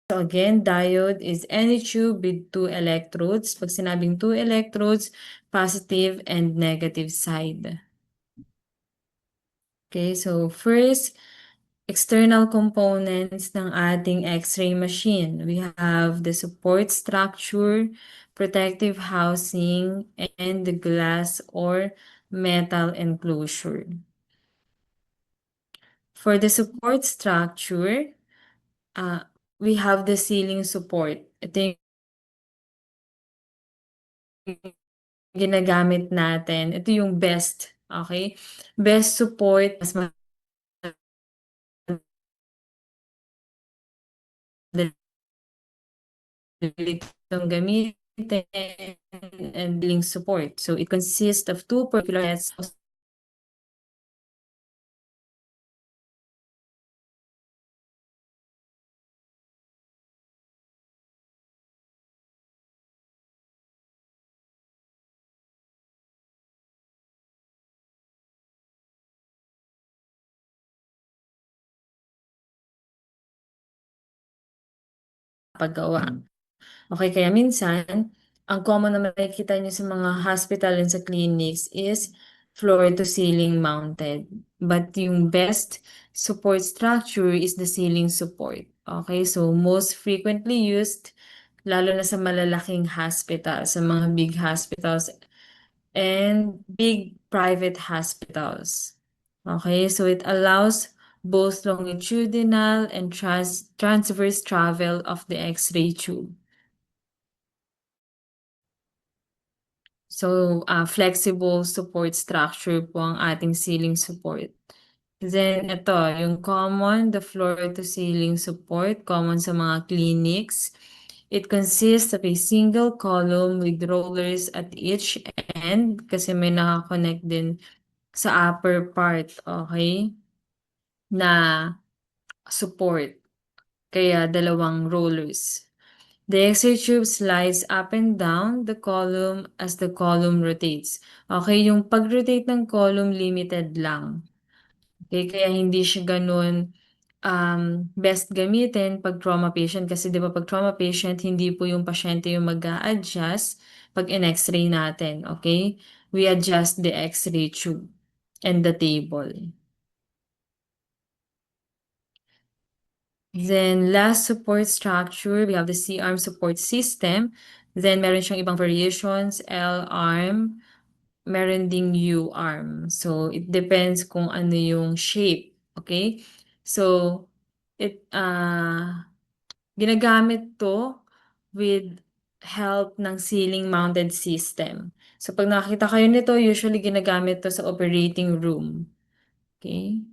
So again, diode is any tube with two electrodes. Pag sinabing two electrodes, positive and negative side. Okay, so first, external components ng ating X-ray machine. We have the support structure, protective housing, and the glass or metal enclosure. For the support structure, we have the ceiling support. Ito yung ginagamit natin. Ito yung best, okay? Best support, mas madali itong gamitin, and link support. So it consists of two particular sets of paggawa. Okay, kaya minsan, ang common na makikita niyo sa mga hospital and sa clinics is floor to ceiling mounted. But yung best support structure is the ceiling support. Okay, so most frequently used, lalo na sa malalaking hospital, sa mga big hospitals and big private hospitals. Okay, so it allows both longitudinal and transverse travel of the X-ray tube. So, flexible support structure po ang ating ceiling support. Then ito, yung common, the floor to ceiling support, common sa mga clinics. It consists of a single column with rollers at each end kasi may nakakonect din sa upper part, okay, na support. Kaya dalawang rollers. The X-ray tube slides up and down the column as the column rotates. Okay, yung pag-rotate ng column limited lang. Okay, kaya hindi siya ganun best gamitin pag trauma patient kasi 'di ba pag trauma patient hindi po yung pasyente yung mag-a-adjust pag in-X-ray natin, okay? We adjust the X-ray tube and the table. Then last support structure, we have the C-arm support system. Then meron siyang ibang variations, L-arm, meron ding U-arm. So it depends kung ano yung shape, okay? So ginagamit to with help ng ceiling mounted system. So pag nakita kayo nito, usually ginagamit to sa operating room. Okay?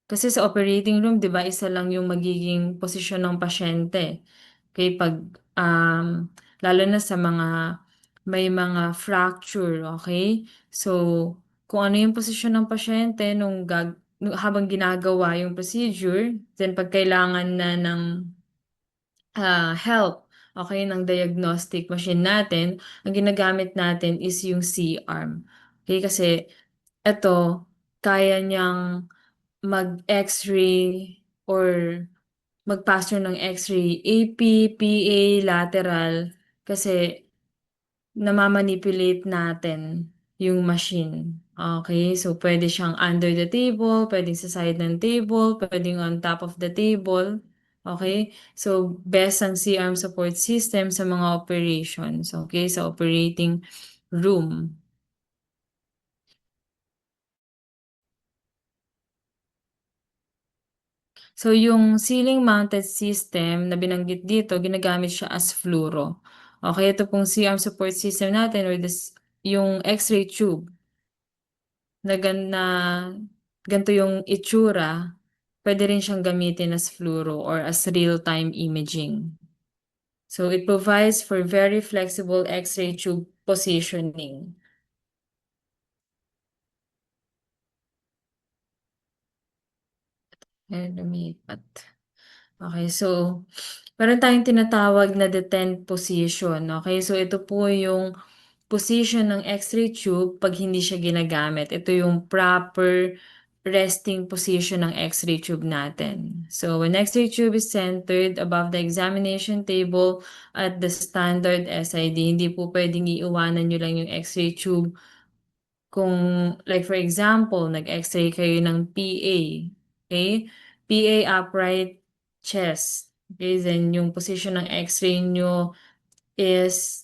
Kasi sa operating room, 'di ba, isa lang yung magiging posisyon ng pasyente. Okay, pag lalo na sa mga may mga fracture, okay? So, kung ano yung posisyon ng pasyente habang ginagawa yung procedure, then pag kailangan na ng help, okay, ng diagnostic machine natin, ang ginagamit natin is yung C-arm. Okay, kasi ito, kaya niyang mag-X-ray or mag-pass ng X-ray AP, PA, lateral kasi namamanipulate natin yung machine. Okay, so pwede siyang under the table, pwedeng sa side ng table, pwedeng on top of the table. Okay, so best ang C-arm support system sa mga operations. Okay, sa operating room. So, yung ceiling mounted system na binanggit dito, ginagamit siya as fluoro. Okay, ito pong C-arm support system natin or yung X-ray tube na ganito yung itsura, pwede rin siyang gamitin as fluoro or as real-time imaging. So, it provides for very flexible X-ray tube positioning. Ayan, lumipat. Okay, so meron tayong tinatawag na detent position. Okay, so ito po yung position ng X-ray tube pag hindi siya ginagamit. Ito yung proper resting position ng X-ray tube natin. So when X-ray tube is centered above the examination table at the standard SID, hindi po pwedeng iiwanan nyo lang yung X-ray tube. Kung like for example, nag-X-ray kayo ng PA, okay? PA upright chest. Okay, then yung position ng X-ray nyo is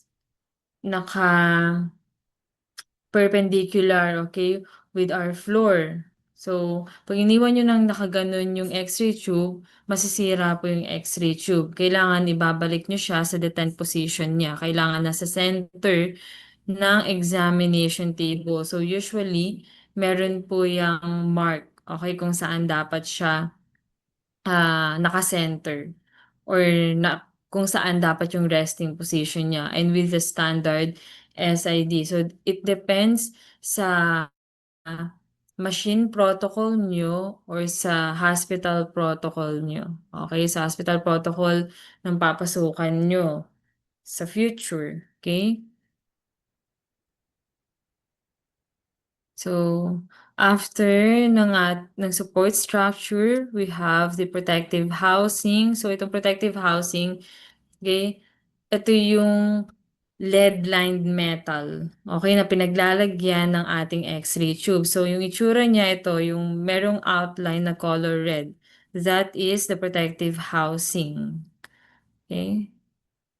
naka-perpendicular, okay, with our floor. So, pag iniwan nyo ng nakaganon yung X-ray tube, masisira po yung X-ray tube. Kailangan ibabalik nyo siya sa detent position niya. Kailangan nasa center ng examination table. So, usually, meron po yung mark, okay, kung saan dapat siya naka-center or kung saan dapat yung resting position niya and with the standard SID. So, it depends sa machine protocol nyo or sa hospital protocol nyo. Okay? Sa hospital protocol ng papasukan nyo sa future. Okay? So, after ng support structure, we have the protective housing. So, itong protective housing, okay, ito yung lead-lined metal, okay, na pinaglalagyan ng ating X-ray tube. So, yung itsura niya ito, yung merong outline na color red. That is the protective housing. Okay?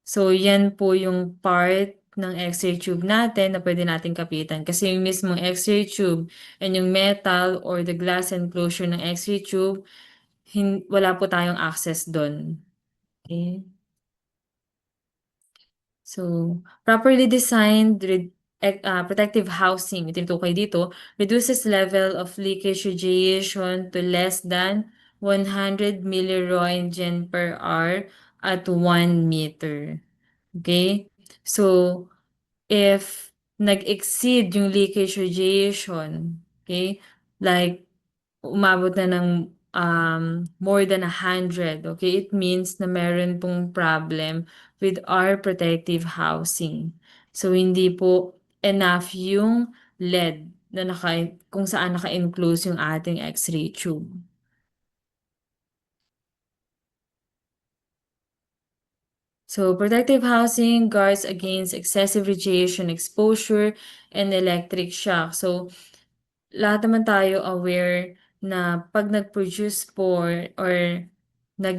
So, yan po yung part ng X-ray tube natin na pwede nating kapitan. Kasi yung mismong X-ray tube and yung metal or the glass enclosure ng X-ray tube, wala po tayong access doon. Okay? So, properly designed protective housing, tinutukoy dito, reduces level of leakage radiation to less than 100 milliroentgen per hour at 1 meter. Okay? So, if nag-exceed yung leakage radiation, okay, like umabot na ng more than 100, okay, it means na meron pong problem with our protective housing. So, hindi po enough yung lead na kung saan naka-enclose yung ating X-ray tube. So, protective housing guards against excessive radiation exposure and electric shock. So, lahat naman tayo aware na pag nag-produce po or nag,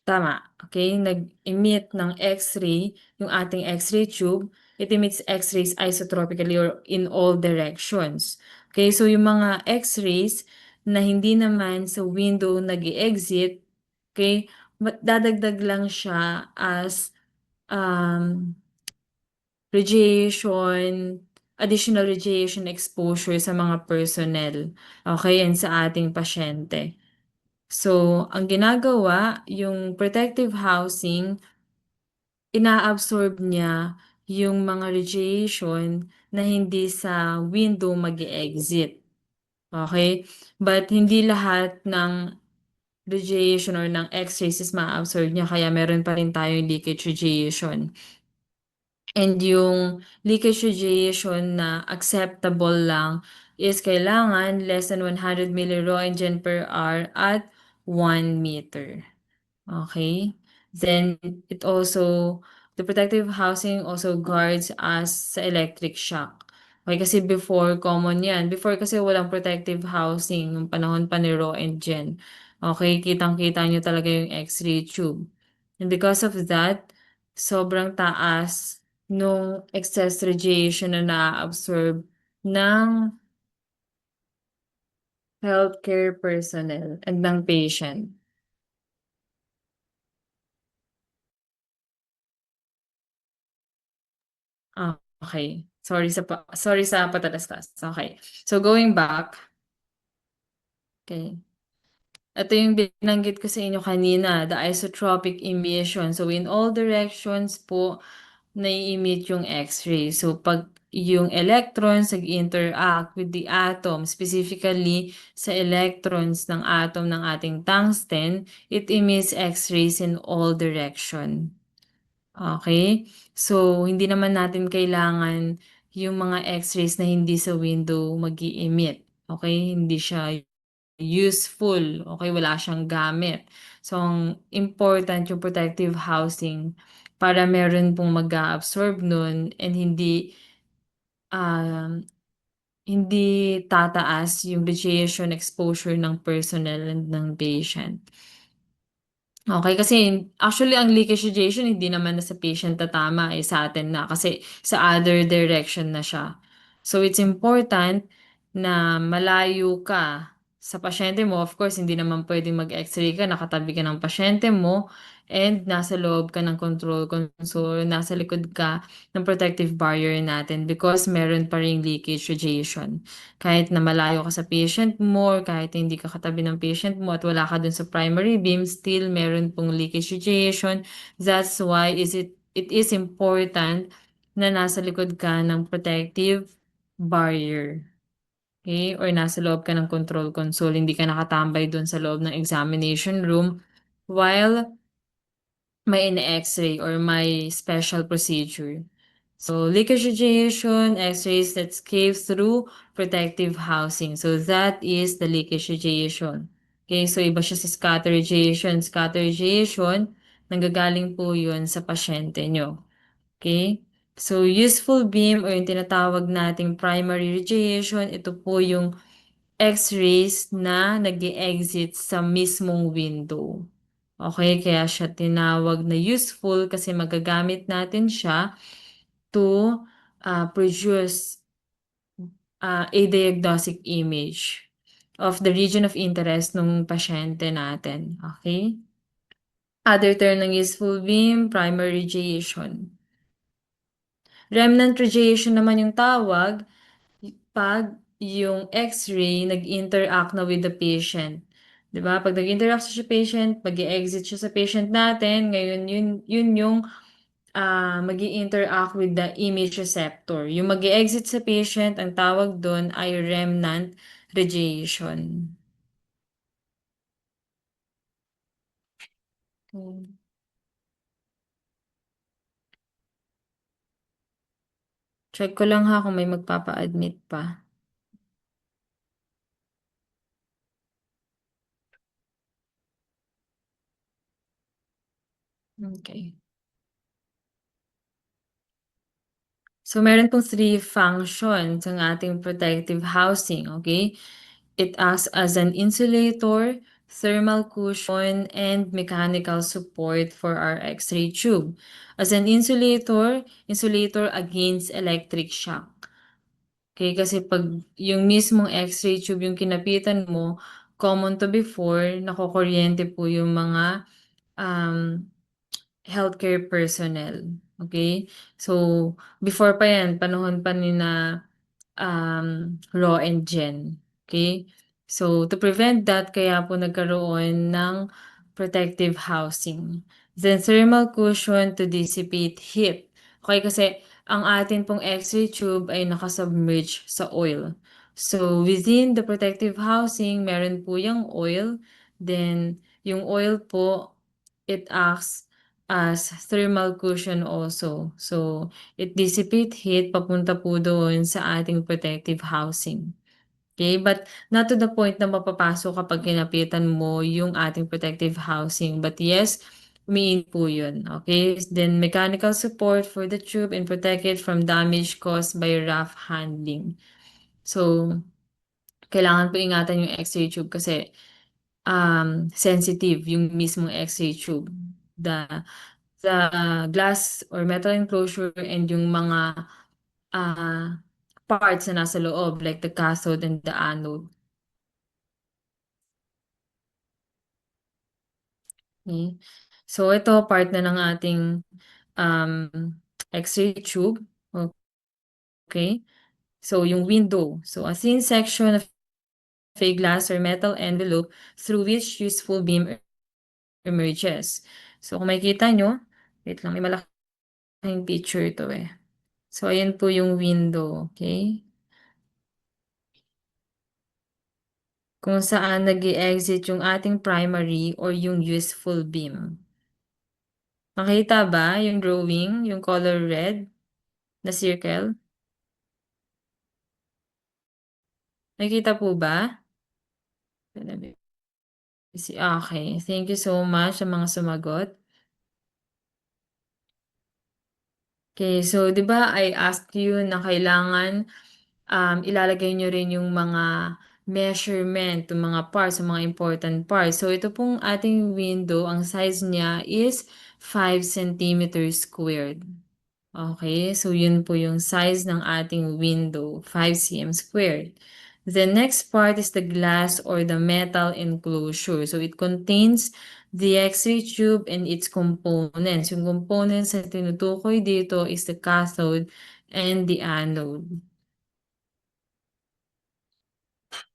tama, okay, nag-emit ng X-ray, yung ating X-ray tube, it emits X-rays isotropically or in all directions. Okay, so yung mga X-rays na hindi naman sa window nag-exit, okay, dadagdag lang siya as radiation, additional radiation exposure sa mga personnel, okay, and sa ating pasyente. So, ang ginagawa, yung protective housing, inaabsorb niya yung mga radiation na hindi sa window mag-exit. Okay? But hindi lahat ng radiation or ng X-rays is ma-absorb niya kaya meron pa rin tayong leakage radiation. And yung leakage radiation na acceptable lang is kailangan less than 100 milliroentgen per hour at 1 meter. Okay? Then it also, the protective housing also guards us sa electric shock. Okay, kasi before common yan. Before kasi walang protective housing nung panahon pa ni Ro and Jen. Okay, kitang-kita nyo talaga yung X-ray tube. And because of that, sobrang taas nung excess radiation na na-absorb ng healthcare personnel and ng patient. Okay. Sorry sa patalastas. Okay. So going back, okay. Ito yung binanggit ko sa inyo kanina, the isotropic emission. So in all directions po, nai-emit yung X-ray. So, pag yung electrons nag-interact with the atom, specifically sa electrons ng atom ng ating tungsten, it emits X-rays in all direction. Okay? So, hindi naman natin kailangan yung mga X-rays na hindi sa window mag-i-emit. Okay? Hindi siya useful. Okay? Wala siyang gamit. So, ang important yung protective housing para meron pong mag-a-absorb nun and um, hindi tataas yung radiation exposure ng personnel and ng patient. Okay, kasi actually ang leakage radiation hindi naman na sa patient tatama, eh, sa atin na kasi sa other direction na siya. So, it's important na malayo ka sa pasyente mo. Of course, hindi naman puwedeng mag-X-ray ka, nakatabi ka ng pasyente mo and nasa loob ka ng control console, nasa likod ka ng protective barrier natin because meron pa ring leakage radiation. Kahit na malayo ka sa patient mo or kahit hindi ka katabi ng patient mo at wala ka dun sa primary beam, still meron pong leakage radiation. That's why it is important na nasa likod ka ng protective barrier. Okay? Or nasa loob ka ng control console, hindi ka nakatambay dun sa loob ng examination room while may ine-X-ray or may special procedure. So, leakage radiation, X-rays that escape through protective housing. So, that is the leakage radiation. Okay, so iba siya sa scatter radiation. Scatter radiation, nanggagaling po yun sa pasyente nyo. Okay? So, useful beam or yung tinatawag nating primary radiation, ito po yung X-rays na nag-e-exit sa mismong window. Okay, kaya siya tinawag na useful kasi magagamit natin siya to produce a diagnostic image of the region of interest ng pasyente natin. Okay? Other term ng useful beam, primary radiation. Remnant radiation naman yung tawag pag yung X-ray nag-interact na with the patient. 'Di ba? Pag nag-interact siya sa patient, mag-e-exit siya sa patient natin, ngayon yun yung mag-i-interact with the image receptor. Yung mag-e-exit sa patient, ang tawag dun ay remnant radiation. Hmm. Check ko lang ha kung may magpapa-admit pa. Okay. So, meron pong three functions ang ating protective housing, okay? It acts as an insulator, thermal cushion, and mechanical support for our X-ray tube. As an insulator against electric shock. Okay, kasi pag yung mismong X-ray tube yung kinapitan mo, common to before, nakokuryente po yung mga um, healthcare personnel. Okay? So, before pa yan, panahon pa ni na Raw and Jen. Okay? So, to prevent that, kaya po nagkaroon ng protective housing. Then, thermal cushion to dissipate heat. Okay, kasi ang atin pong X-ray tube ay nakasubmerge sa oil. So, within the protective housing, meron po yung oil. Then, yung oil po, it acts as thermal cushion also. So, it dissipate heat papunta po doon sa ating protective housing. Okay, but not to the point na mapapasok kapag kinapitan mo yung ating protective housing. But yes, umiin po yun. Okay, then mechanical support for the tube and protect it from damage caused by rough handling. So, kailangan po ingatan yung X-ray tube kasi sensitive yung mismong X-ray tube. The glass or metal enclosure and yung mga ah, parts na nasa loob like the cathode and the anode. Okay. So ito part na ng ating um, X-ray tube. Okay. So yung window. So a thin section of a glass or metal envelope through which useful beam emerges. So kung makikita nyo, wait lang, may malaki Yung picture 'to, eh. So, ayan po yung window, okey? Kung saan nag-e-exit yung ating primary or yung useful beam. Nakita ba yung drawing, yung color red na circle? Nakikita po ba? Okey, thank you so much sa mga sumagot. Okay, so 'di ba I asked you na kailangan, ilalagay niyo rin yung mga measurement, yung mga parts, yung mga important parts. So ito pong ating window, ang size niya is 5 centimeters squared. Okay, so yun po yung size ng ating window, 5 cm squared. The next part is the glass or the metal enclosure. So it contains the X-ray tube and its components. Yung components na tinutukoy dito is the cathode and the anode.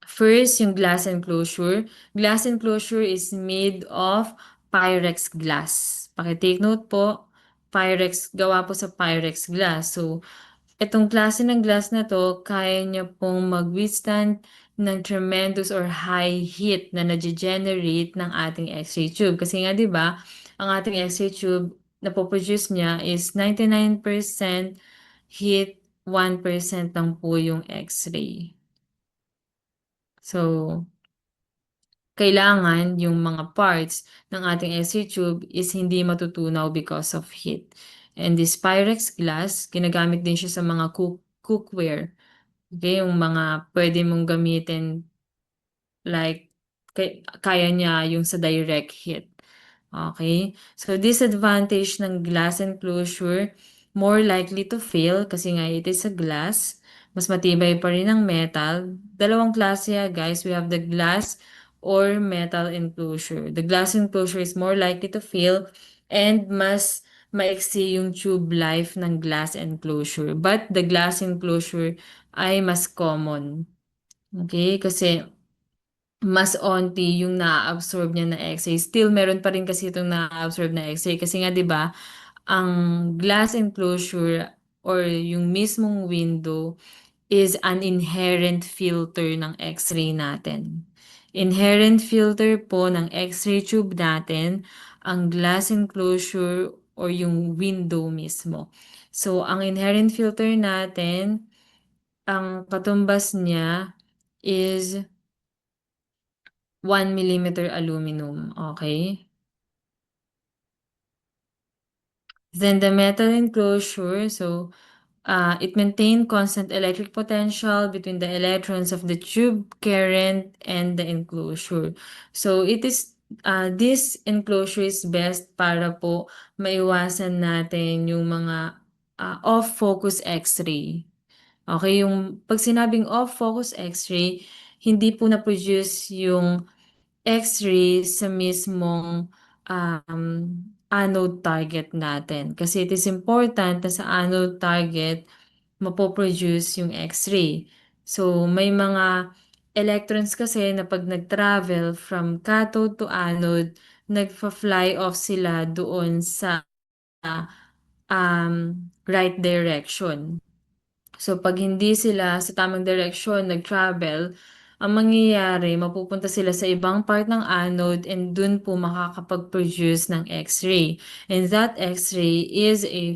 First, yung glass enclosure. Glass enclosure is made of Pyrex glass. Paki-take note po, Pyrex, gawa po sa Pyrex glass. So, itong klase ng glass na 'to, kaya niya pong mag-withstand ng tremendous or high heat na nage-generate ng ating X-ray tube. Kasi nga 'di ba, ang ating X-ray tube, napo-produce niya is 99% heat, 1% lang po yung X-ray. So, kailangan yung mga parts ng ating X-ray tube is hindi matutunaw because of heat. And this Pyrex glass, ginagamit din siya sa mga cookware. Okay, yung mga pwede mong gamitin like kaya niya yung sa direct heat. Okay? So disadvantage ng glass enclosure, more likely to fail kasi nga it is a glass. Mas matibay pa rin ang metal. Dalawang klase guys. We have the glass or metal enclosure. The glass enclosure is more likely to fail and mas maiksi yung tube life ng glass enclosure. But the glass enclosure ay mas common. Okay? Kasi mas onti yung naa-absorb niya na X-ray. Still meron pa rin kasi itong naa-absorb na X-ray kasi nga 'di ba, ang glass enclosure or yung mismong window is an inherent filter ng X-ray natin. Inherent filter po ng X-ray tube natin ang glass enclosure or yung window mismo. So, ang inherent filter natin, ang katumbas niya is 1 millimeter aluminum, okay? Then the metal enclosure, so it maintain constant electric potential between the electrons of the tube current and the enclosure. So it is this enclosure is best para po maiwasan natin yung mga off-focus X-ray. Okay, yung pag sinabing off-focus X-ray, hindi po na-produce yung X-ray sa mismong, anode target natin. Kasi it is important na sa anode target mapo-produce yung X-ray. So, may mga electrons kasi na 'pag nag-travel from cathode to anode, nagfa-fly off sila doon sa, right direction. So 'pag hindi sila sa tamang direksyon nag-travel, ang mangyayari mapupunta sila sa ibang part ng anode and dun po makakapag-produce ng X-ray. And that X-ray is a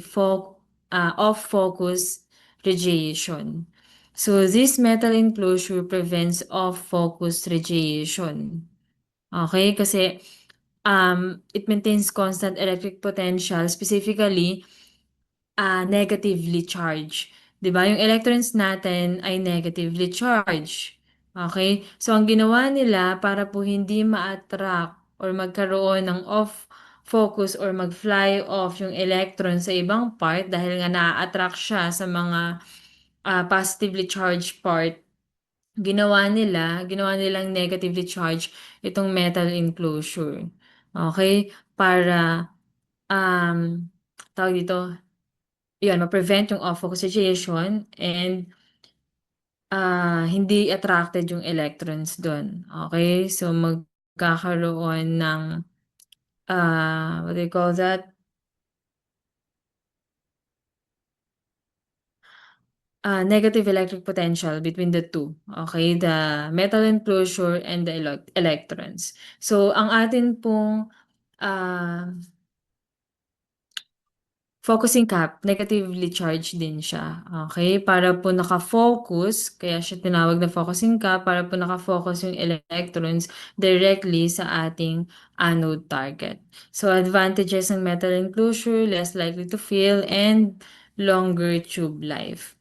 off-focus radiation. So this metal enclosure prevents off-focus radiation. Okay? Kasi it maintains constant electric potential, specifically negatively charged. 'Di ba, yung electrons natin ay negatively charged. Okay? So, ang ginawa nila para po hindi ma-attract or magkaroon ng off focus or mag-fly off yung electron sa ibang part dahil nga na-attract siya sa mga positively charged part, ginawa nilang negatively charged itong metal enclosure. Okay? Para, um, tawag dito, yun, ma-prevent yung off-focus radiation and hindi attracted yung electrons dun. Okay? So, magkakaroon ng, what do you call that? negative electric potential between the two, okay, the metal enclosure and the electrons. So ang atin pong ah, focusing cap, negatively charged din siya, okay? Para po naka-focus, kaya siya tinawag na focusing cap, para po naka-focus yung electrons directly sa ating anode target. So advantages ng metal enclosure, less likely to fail, and longer tube life.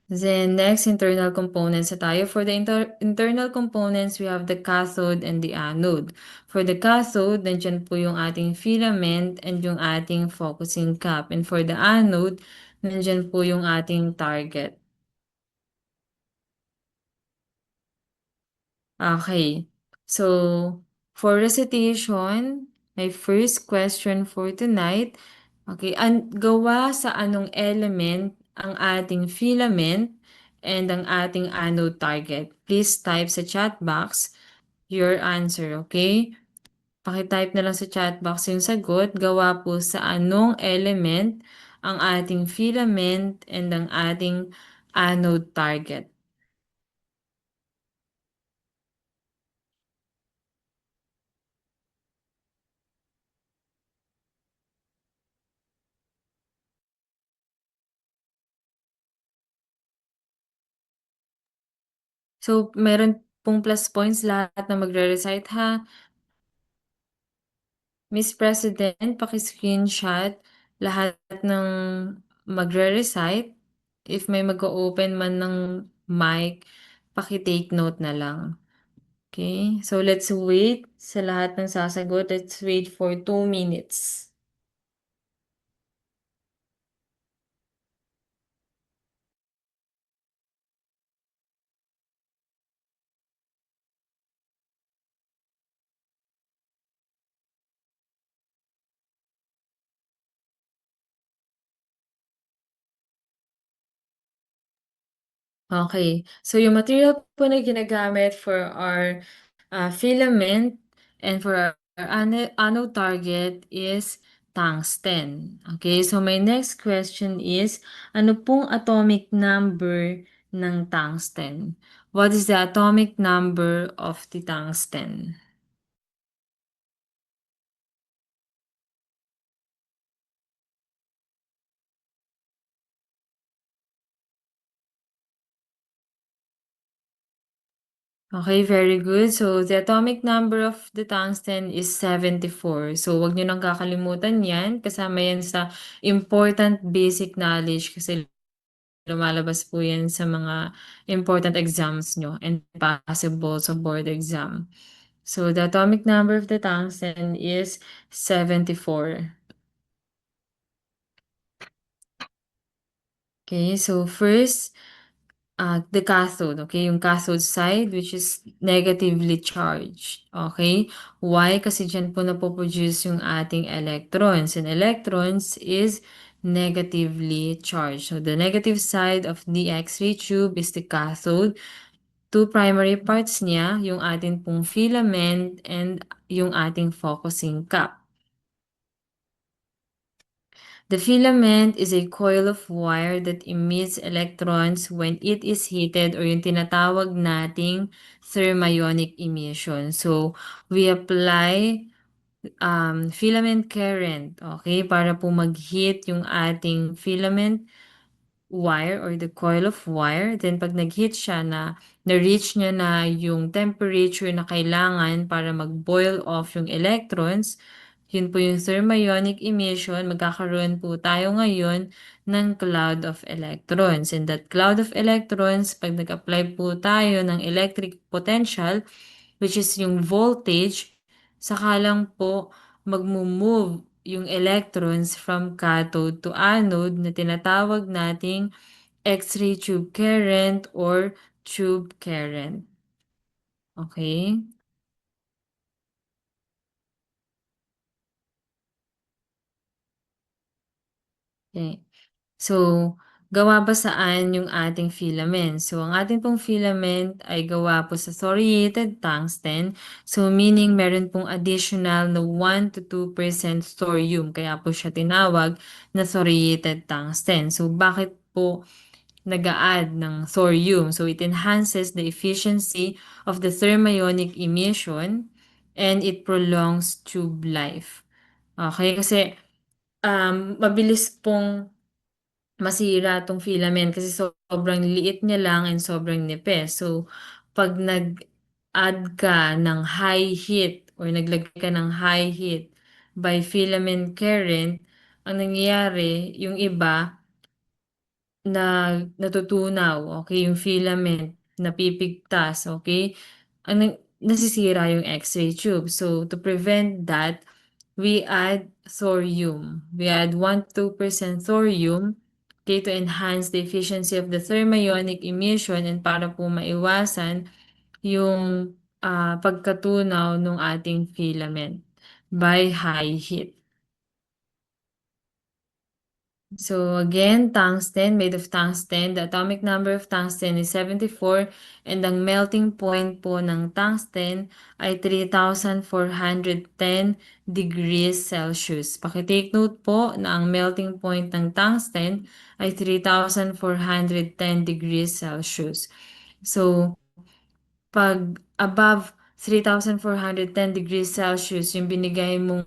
Then next, internal components na tayo. For the internal components, we have the cathode and the anode. For the cathode, nandiyan po yung ating filament and yung ating focusing cap. And for the anode, nandiyan po yung ating target. Okay. So, for recitation, my first question for tonight, okay, gawa sa anong element ang ating filament and ang ating anode target? Please type sa chat box your answer, okay? Paki-type na lang sa chat box yung sagot. Gawa po sa anong element ang ating filament and ang ating anode target? So, meron pong plus points lahat na magre-recite ha. Miss President, paki-screenshot lahat ng magre-recite. If may mag-o-open man ng mic, paki-take note na lang. Okay? So, let's wait sa lahat ng sasagot. Let's wait for 2 minutes. Okay. So, yung material po na ginagamit for our filament and for our anode target is tungsten. Okay, so my next question is, ano pong atomic number ng tungsten? What is the atomic number of the tungsten? Okay, very good. So, the atomic number of the tungsten is 74. So, wag nyo nang kakalimutan yan. Kasama yan sa important basic knowledge kasi lumalabas po yan sa mga important exams nyo and possible sa board exam. So, the atomic number of the tungsten is 74. Okay, so first, the cathode, okay? Yung cathode side, which is negatively charged, okay? Why? Kasi dyan po napoproduce yung ating electrons. And electrons is negatively charged. So, the negative side of the X-ray tube is the cathode. Two primary parts niya, yung ating pong filament and yung ating focusing cap. The filament is a coil of wire that emits electrons when it is heated or yung tinatawag nating thermionic emission. So, we apply filament current, okay, para po mag-heat yung ating filament wire or the coil of wire. Then, pag nag-heat siya na-reach niya na yung temperature na kailangan para mag-boil off yung electrons, yun po yung thermionic emission, magkakaroon po tayo ngayon ng cloud of electrons. And that cloud of electrons, pag nag-apply po tayo ng electric potential, which is yung voltage, saka lang po magmo-move yung electrons from cathode to anode na tinatawag nating X-ray tube current or tube current. Okay? Okay. So, gawa ba saan yung ating filament? So, ang ating pong filament ay gawa po sa thoriated tungsten. So, meaning meron pong additional na 1 to 2% thorium. Kaya po siya tinawag na thoriated tungsten. So, bakit po nag-a-add ng thorium? So, it enhances the efficiency of the thermionic emission and it prolongs tube life. Okay, kasi mabilis pong masira 'tong filament kasi sobrang liit niya lang and sobrang nipis. So, 'pag nag-add ka ng high heat or naglagay ka ng high heat by filament current, ang nangyayari yung iba natutunaw, okay, yung filament napipigtas, okay? Nasisira yung X-ray tube. So, to prevent that, we add thorium. We add 1 to 2% thorium, okay, to enhance the efficiency of the thermionic emission and para po maiwasan yung pagkatunaw ng ating filament by high heat. So again, tungsten, made of tungsten. The atomic number of tungsten is 74 and ang melting point po ng tungsten ay 3,410 degrees Celsius. Paki-take note po na ang melting point ng tungsten ay 3,410 degrees Celsius. So, pag above 3,410 degrees Celsius yung binigay mong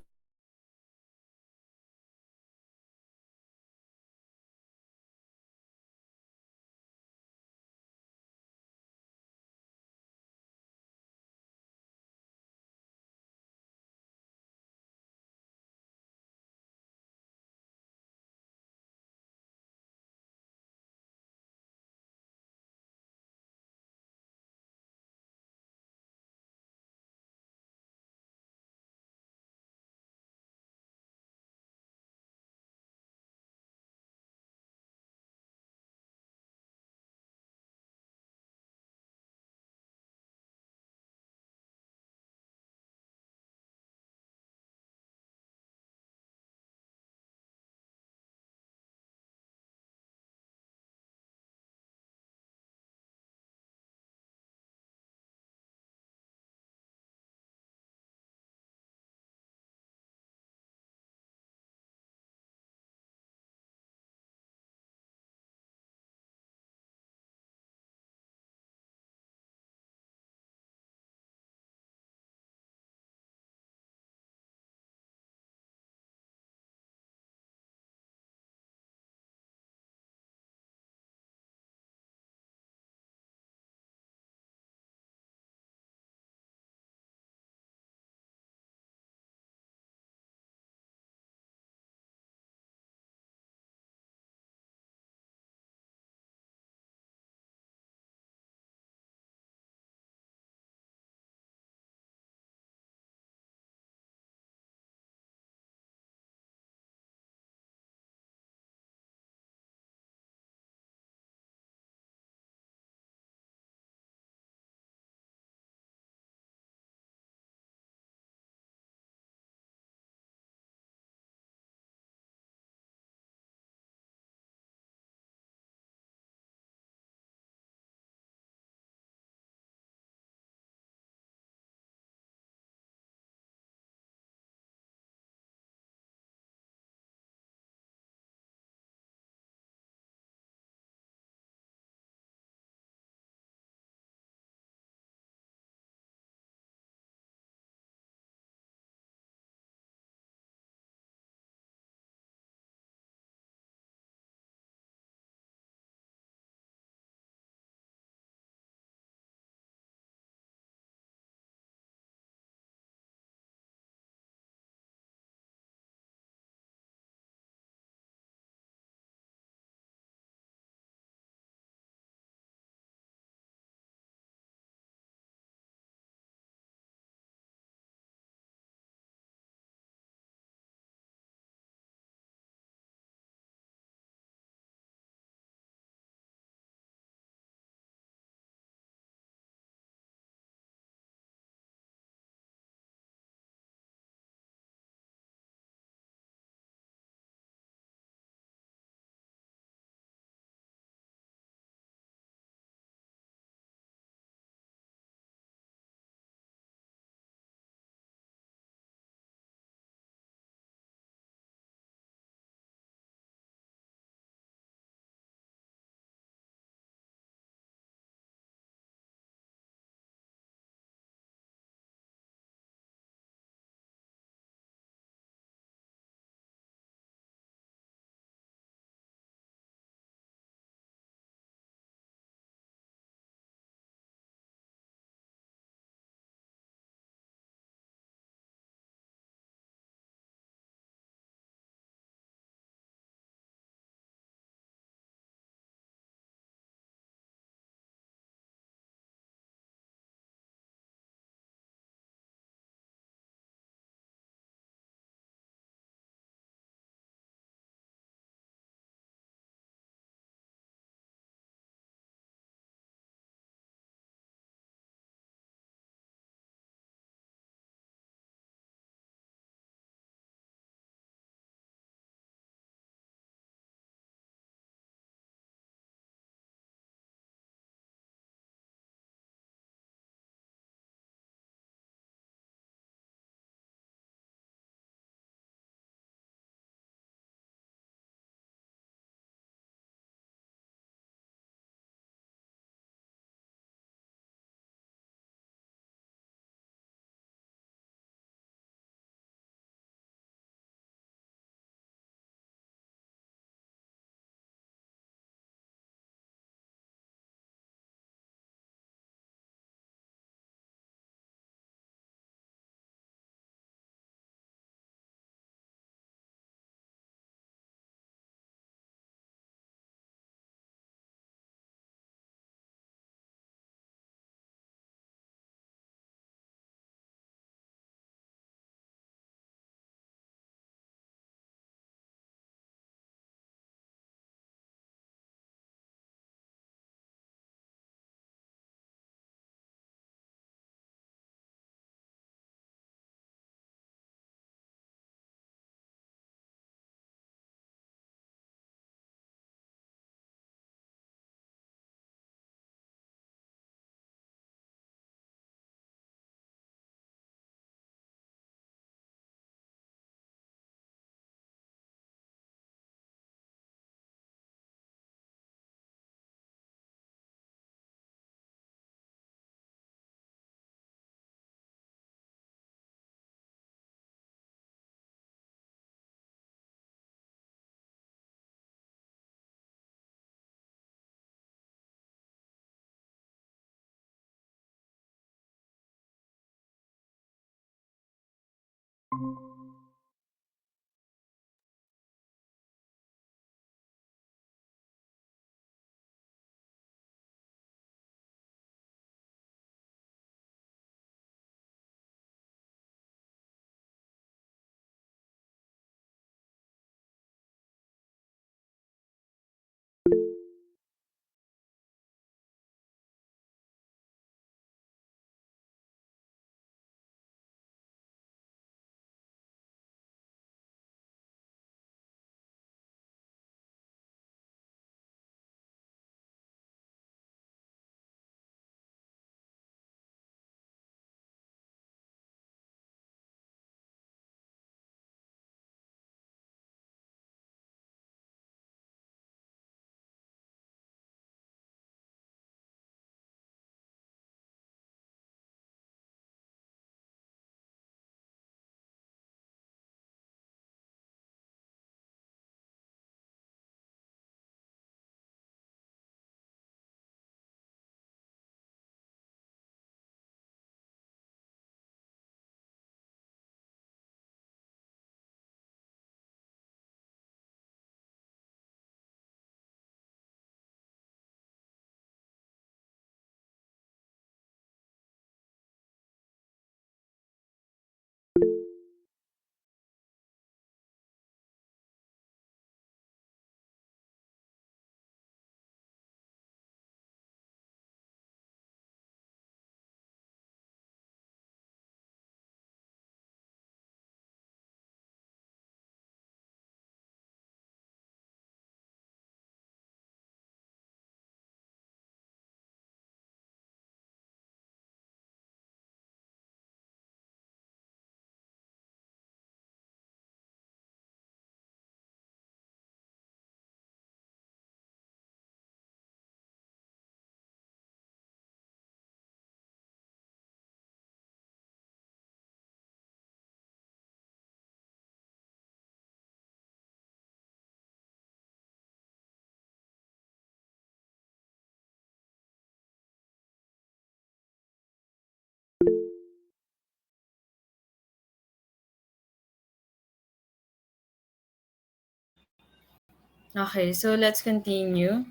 Okay, so let's continue.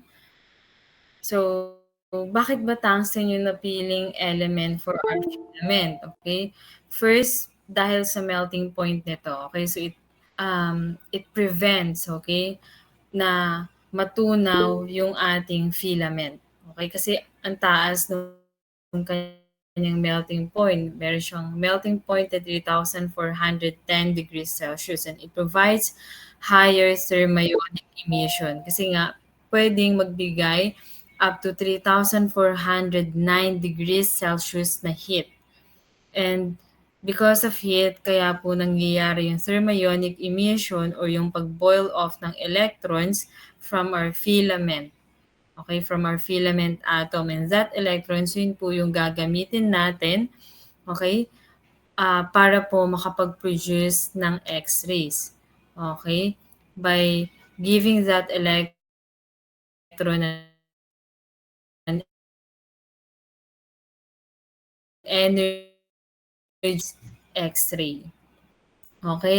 So, bakit ba tungsten yung napiling element for our filament? Okay, first, dahil sa melting point nito. Okay, so it prevents, okay, na matunaw yung ating filament. Okay, kasi ang taas ng kanyang melting point. Meron siyang melting point at 3,410 degrees Celsius, and it provides higher thermionic emission. Kasi nga, pwedeng magbigay up to 3,409 degrees Celsius na heat. And because of heat, kaya po nangyayari yung thermionic emission or yung pag-boil off ng electrons from our filament. Okay, from our filament atom. And that electrons, yun po yung gagamitin natin, okay, para po makapag-produce ng X-rays. Okay? By giving that electron an energy X-ray. Okay,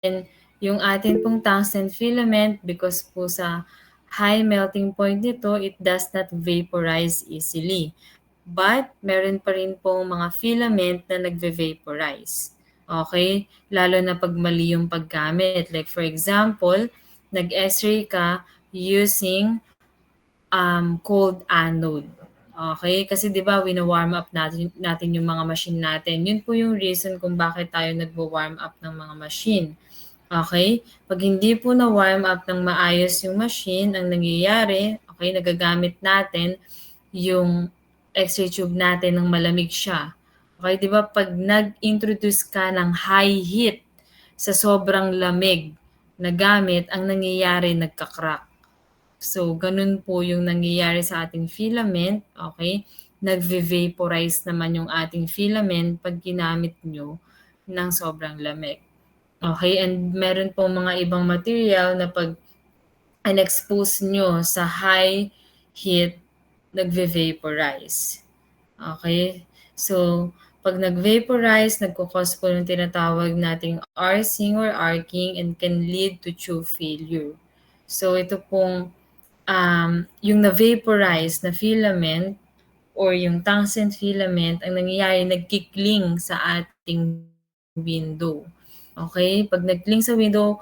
then yung atin pong tungsten filament, because po sa high melting point nito, it does not vaporize easily. But meron pa rin pong mga filament na nagve-vaporize. Okay? Lalo na pag mali yung paggamit. Like for example, nag-X-ray ka using cold anode. Okay? Kasi 'di ba wino-warm up natin yung mga machine natin. Yun po yung reason kung bakit tayo nagwo-warm up ng mga machine. Okay? Pag hindi po na warm up ng maayos yung machine, ang nangyayari, okay, nagagamit natin yung X-ray tube natin ng malamig siya. Okay, 'di ba pag nag-introduce ka ng high heat sa sobrang lamig na gamit, ang nangyayari nagka-crack. So, ganun po yung nangyayari sa ating filament, okay? Nagve-vaporize naman yung ating filament pag ginamit nyo ng sobrang lamig. Okay, and meron po mga ibang material na pag in-expose nyo sa high heat, nagve-vaporize. Okay? So, pag nag-vaporize, nagkukos po ng tinatawag nating arcing or arcing and can lead to tube failure. So, ito pong yung na-vaporize na filament or yung tungsten filament, ang nangyayari, nagkikling sa ating window. Okay? Pag nagkling sa window,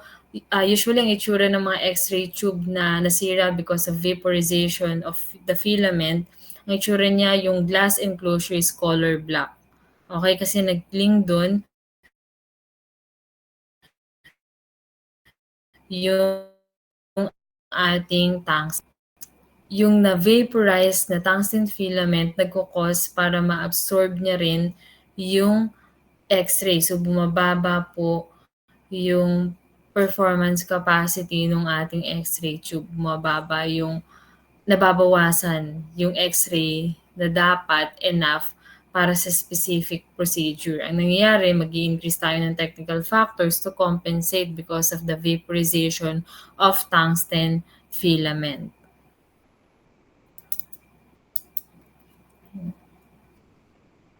usually ang itsura ng mga X-ray tube na nasira because of vaporization of the filament, ang itsura niya, yung glass enclosure is color black. Okay? Kasi nagkling doon yung ating tungsten. Yung na-vaporize na tungsten filament nagko-cause para ma-absorb niya rin yung X-ray. So, bumababa po yung performance capacity ng ating X-ray tube. Bumababa yung nababawasan yung X-ray na dapat enough para sa specific procedure. Ang nangyayari, mag-i-increase tayo ng technical factors to compensate because of the vaporization of tungsten filament.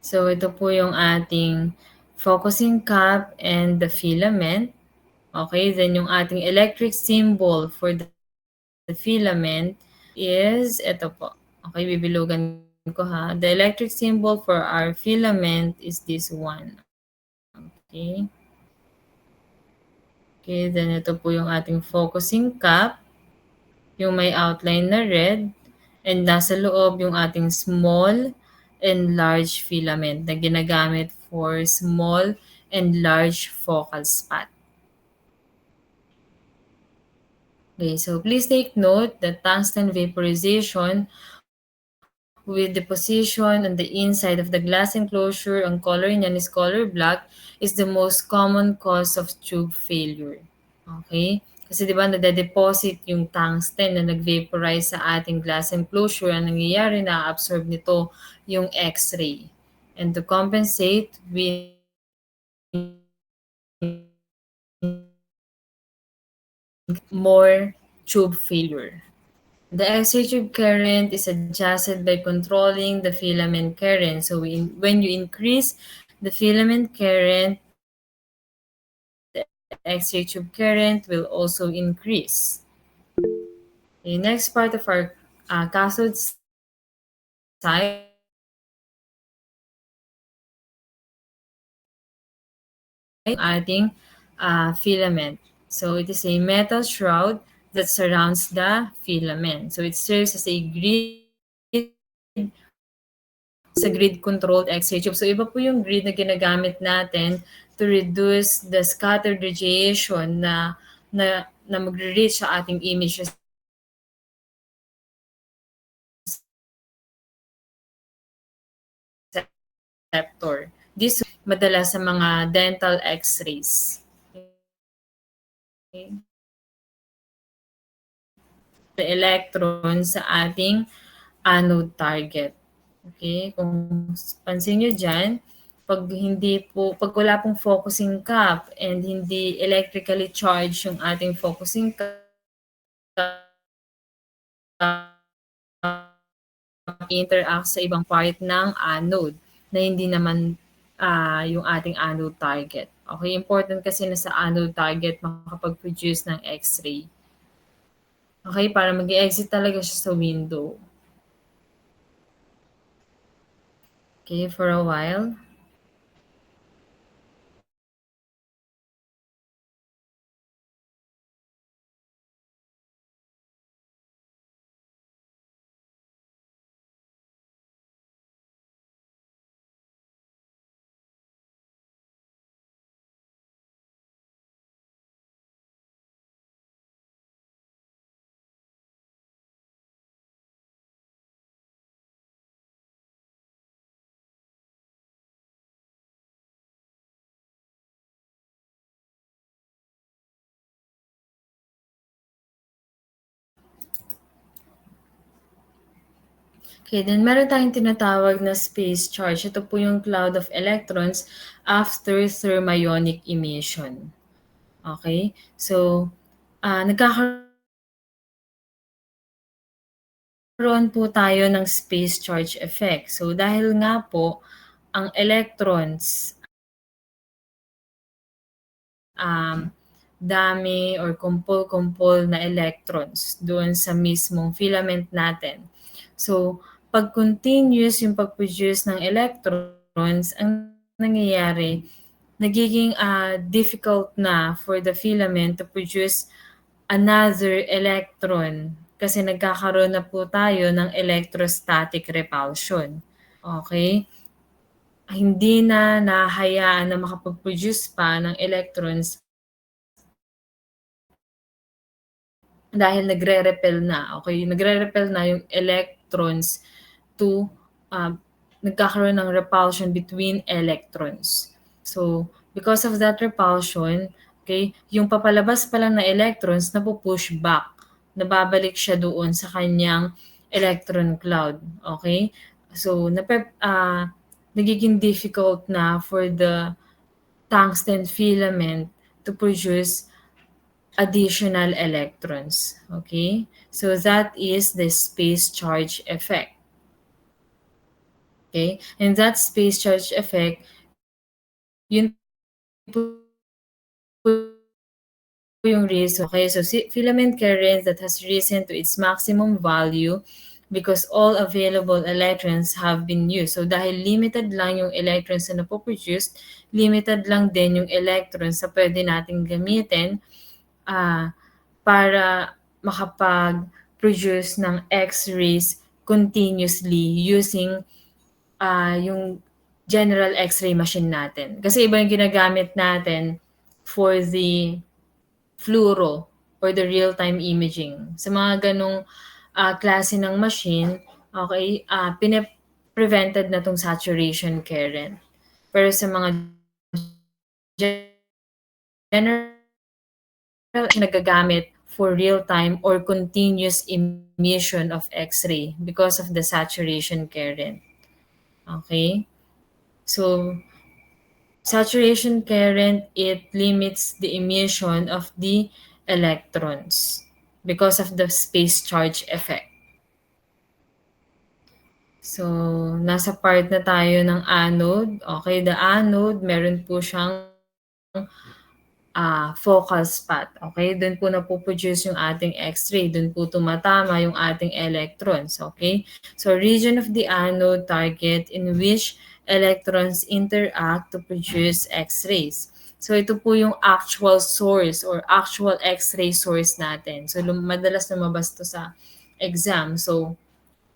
So, ito po yung ating focusing cap and the filament. Okay, then yung ating electric symbol for the filament is ito po. Okay, bibilugan ko ha. The electric symbol for our filament is this one. Okay. Okay, then ito po yung ating focusing cap. Yung may outline na red. And nasa loob yung ating small and large filament na ginagamit for small and large focal spot. Okay, so please take note that tungsten vaporization with the position on the inside of the glass enclosure, ang color niyan is color black, is the most common cause of tube failure. Okay? Kasi di ba nade-deposit yung tungsten na nag-vaporize sa ating glass enclosure, ang nangyayari na absorb nito yung X-ray. And to compensate, we more tube failure. The X-ray tube current is adjusted by controlling the filament current. So when you increase the filament current, the X-ray tube current will also increase. Okay, next part of our cathode side ating filament. So it is a metal shroud that surrounds the filament. So it serves as a sa grid-controlled X-ray tube. So iba po yung grid na ginagamit natin to reduce the scattered radiation na magre-reach sa ating image receptor. This madalas sa mga dental X-rays. Okay. The electron sa ating anode target. Okay, kung pansin nyo dyan, pag wala pong focusing cap and hindi electrically charged yung ating focusing cap, interact sa ibang part ng anode na hindi naman yung ating anode target. Okay, important kasi na sa anode target makapag-produce ng X-ray. Okay, para mag-exit talaga siya sa window. Okay, for a while. Okay, then meron tayong tinatawag na space charge. Ito po yung cloud of electrons after thermionic emission. Okay? So, nagkakaroon po tayo ng space charge effect. So, dahil nga po, ang electrons, dami or kumpol-kumpol na electrons doon sa mismong filament natin. So, pag continuous yung pag-produce ng electrons, ang nangyayari, nagiging difficult na for the filament to produce another electron kasi nagkakaroon na po tayo ng electrostatic repulsion. Okay? Hindi na nahahayaan na makapag-produce pa ng electrons dahil nagre-repel na, okay? Nagre-repel na yung electrons to nagkakaroon ng repulsion between electrons. So, because of that repulsion, okay, yung papalabas pa lang na electrons napu-push back. Nababalik siya doon sa kanyang electron cloud, okay? So, nagiging difficult na for the tungsten filament to produce additional electrons. Okay? So that is the space charge effect. Okay? And that space charge effect, yun po yung reason. Okay? So filament current that has risen to its maximum value because all available electrons have been used. So dahil limited lang yung electrons na napoproduce, limited lang din yung electrons na pwede nating gamitin para makapag-produce ng X-rays continuously using yung general X-ray machine natin. Kasi iba yung ginagamit natin for the fluoro or the real-time imaging. Sa mga ganong klase ng machine, okay, prevented na tong saturation current. Pero sa mga general nagagamit for real-time or continuous emission of X-ray because of the saturation current. Okay? So, saturation current, it limits the emission of the electrons because of the space charge effect. So, nasa part na tayo ng anode. Okay, the anode, meron po siyang focal spot. Okay? Doon po napoproduce yung ating X-ray. Doon po tumatama yung ating electrons. Okay? So, region of the anode target in which electrons interact to produce X-rays. So, ito po yung actual source or actual X-ray source natin. So, madalas lumabas to sa exam. So,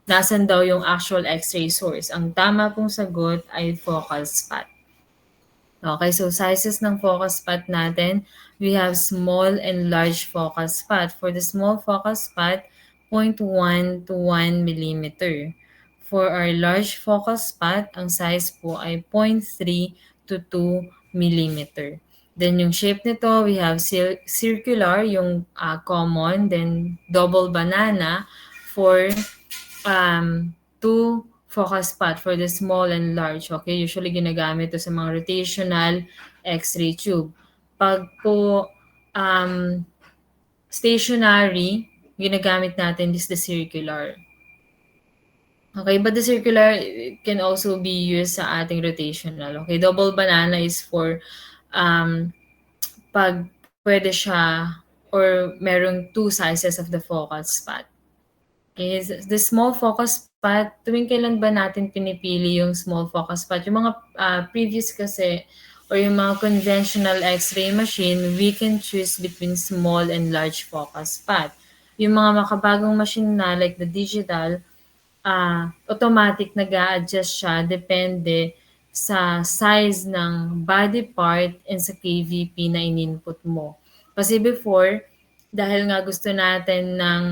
nasan daw yung actual X-ray source? Ang tama pong sagot ay focal spot. Okay, so sizes ng focus spot natin, we have small and large focus spot. For the small focus spot, 0.1 to 1 millimeter. For our large focus spot, ang size po ay 0.3 to 2 millimeter. Then yung shape nito, we have circular, yung common, then double banana for two focus spot for the small and large. Okay, usually ginagamit to sa mga rotational X-ray tube. Pag po stationary, ginagamit natin is the circular. Okay, but the circular can also be used sa ating rotational. Okay, double banana is for pag pwede siya or merong two sizes of the focal spot. Okay, the small focus spot, tuwing kailan ba natin pinipili yung small focus spot? Yung mga previous kasi or yung mga conventional X-ray machine, we can choose between small and large focus spot. Yung mga makabagong machine na like the digital, automatic nag-a-adjust siya depende sa size ng body part and sa KVP na in-input mo. Kasi before, dahil nga gusto natin ng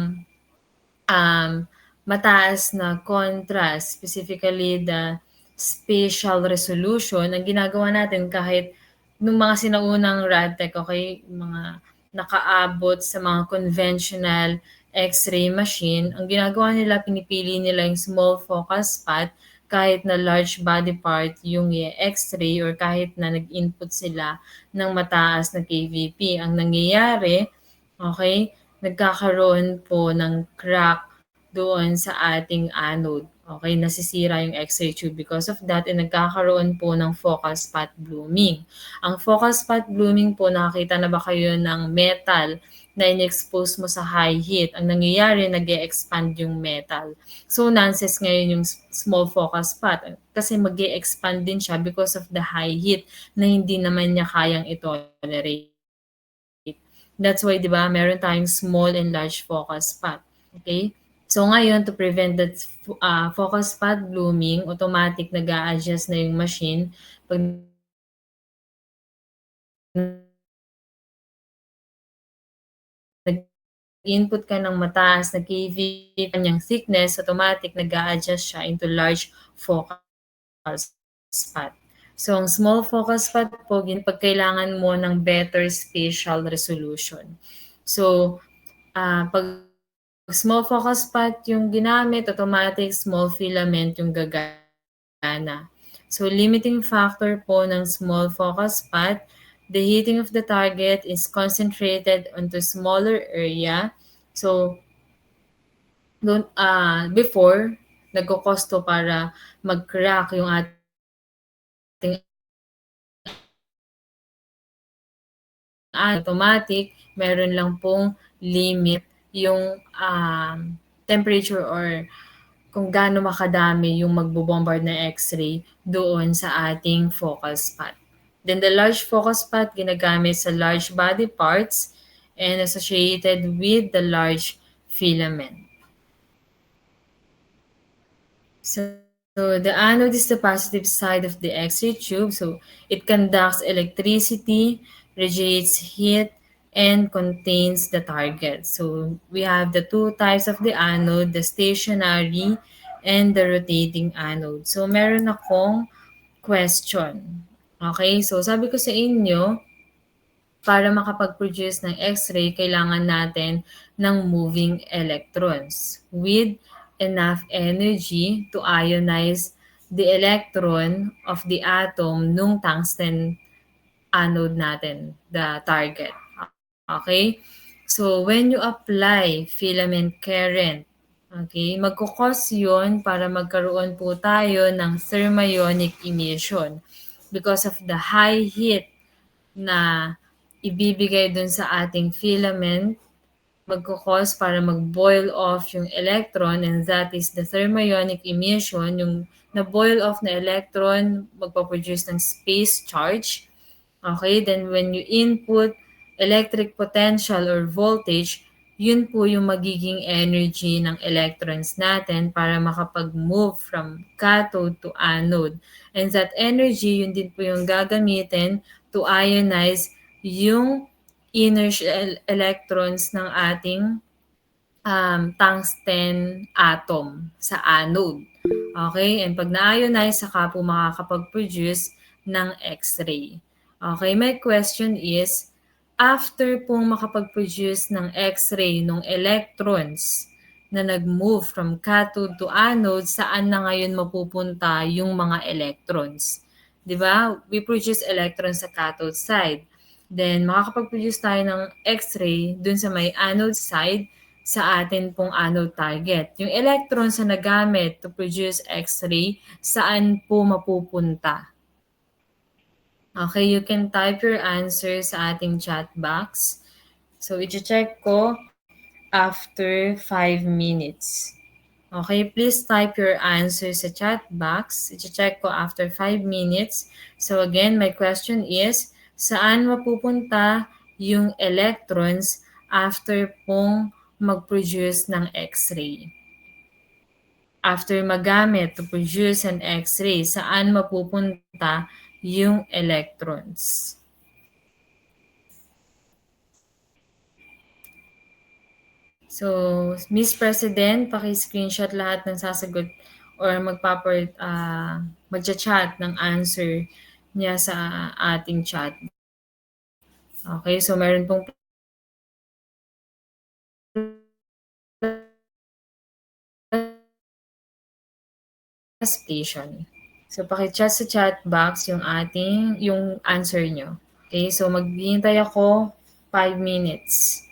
mataas na contrast, specifically the spatial resolution, ang ginagawa natin kahit nung mga sinaunang RadTech, okay, mga nakaabot sa mga conventional X-ray machine, ang ginagawa nila, pinipili nila yung small focus spot kahit na large body part yung X-ray or kahit na nag-input sila ng mataas na KVP. Ang nangyayari, okay, nagkakaroon po ng crack doon sa ating anode. Okay, nasisira yung X-ray tube because of that, nagkakaroon po ng focal spot blooming. Ang focal spot blooming po, nakakita na ba kayo ng metal na in-expose mo sa high heat? Ang nangyayari, nag-e-expand yung metal. So, nonsense ngayon yung small focal spot kasi mag-e-expand din siya because of the high heat na hindi naman niya kayang itolerate. That's why, di ba, meron tayong small and large focal spot. Okay? So ngayon, to prevent that focal spot blooming, automatic nag-a-adjust na yung machine. Pag nag-input ka ng mataas na KV, kanyang thickness, automatic nag-a-adjust siya into large focal spot. So, ang small focal spot po, pag kailangan mo ng better spatial resolution. So, pag small focal spot yung ginamit, automatic small filament yung gagana. So, limiting factor po ng small focal spot, the heating of the target is concentrated onto smaller area. So, before, nagko-costo para mag-crack yung ating automatic, meron lang pong limit yung temperature or kung gaano makadami yung magbo-bombard na X-ray doon sa ating focal spot. Then the large focal spot ginagamit sa large body parts and associated with the large filament. So the anode is the positive side of the X-ray tube. So it conducts electricity, radiates heat, and contains the target. So we have the two types of the anode, the stationary and the rotating anode. So meron akong question. Okay, so sabi ko sa inyo, para makapag-produce ng X-ray, kailangan natin ng moving electrons with enough energy to ionize the electron of the atom nung tungsten anode natin, the target. Okay? So, when you apply filament current, okay, magkukos yun para magkaroon po tayo ng thermionic emission because of the high heat na ibibigay dun sa ating filament, magko-cause para mag-boil off yung electron, and that is the thermionic emission. Yung na-boil off na electron, magpaproduce ng space charge. Okay, then when you input electric potential or voltage, yun po yung magiging energy ng electrons natin para makapag-move from cathode to anode. And that energy, yun din po yung gagamitin to ionize yung inner electrons ng ating tungsten atom sa anode. Okay? And pag na-ionize, saka po makakapag-produce ng X-ray. Okay? My question is, after pong makapag-produce ng X-ray ng electrons na nag-move from cathode to anode, saan na ngayon mapupunta yung mga electrons? 'Di ba? We produce electrons sa cathode side. Then, makakapag-produce tayo ng X-ray dun sa may anode side sa atin pong anode target. Yung electrons na nagamit to produce X-ray, saan po mapupunta? Okay, you can type your answer sa ating chat box. So, i-check ko after 5 minutes. Okay, please type your answer sa chat box. I-check ko after 5 minutes. So again, my question is, saan mapupunta yung electrons after pong mag-produce ng X-ray? After magamit to produce an X-ray, saan mapupunta yung electrons? So, Miss President, paki-screenshot lahat ng sasagot or magcha-chat ng answer niya sa ating chat. Okay, so meron pong station. So, paki-chat sa chat box yung answer nyo. Okay, so maghihintay ako 5 minutes.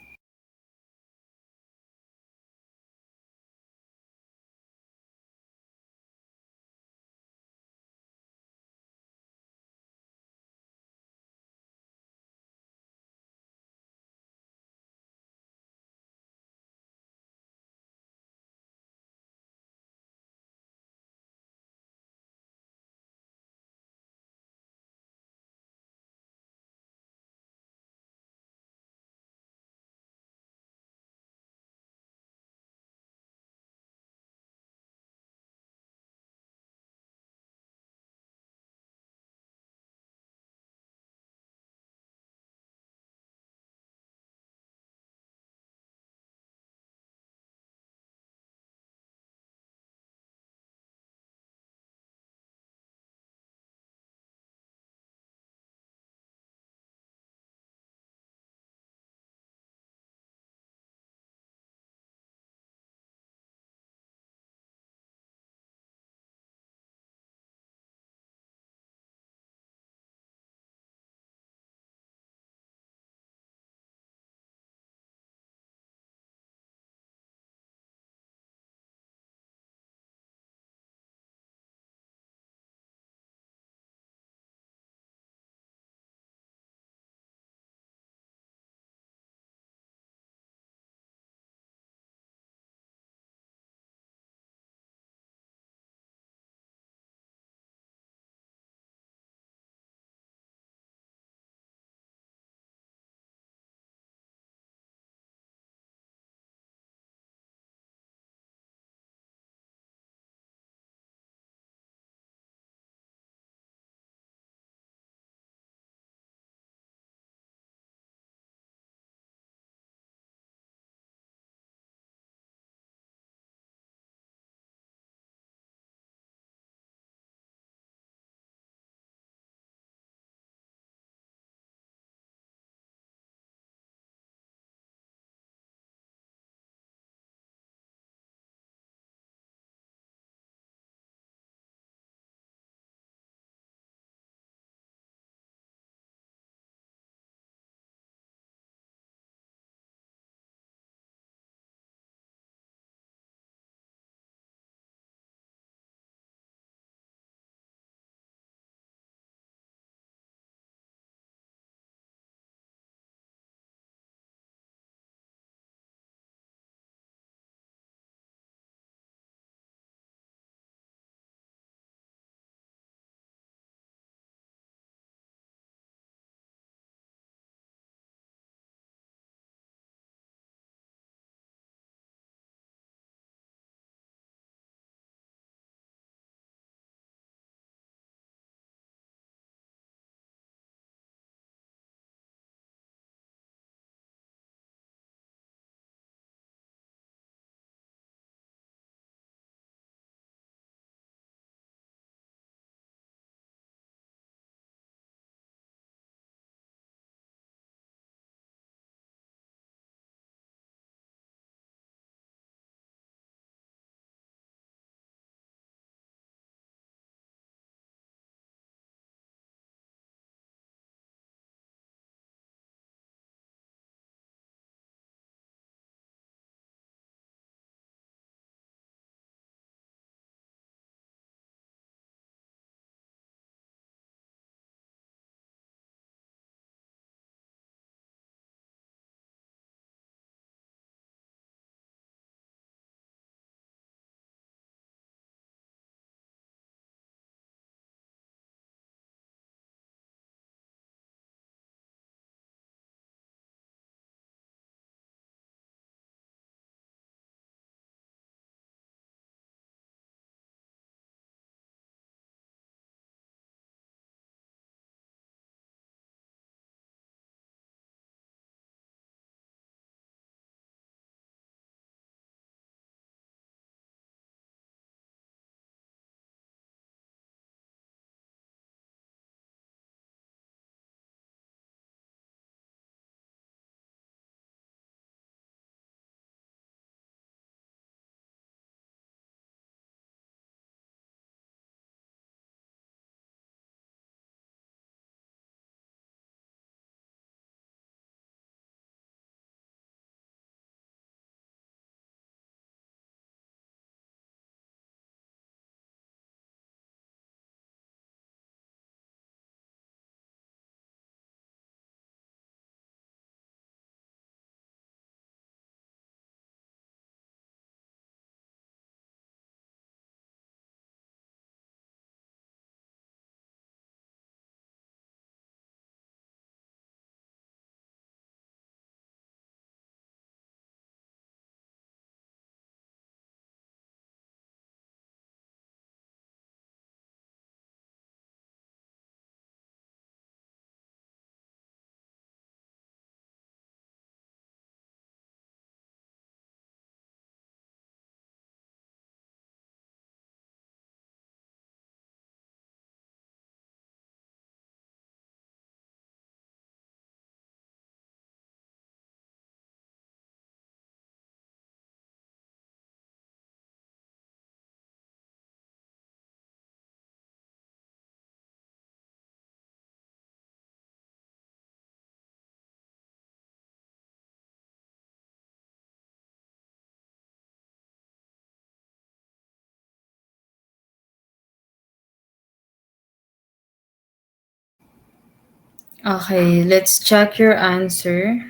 Okay, let's check your answer.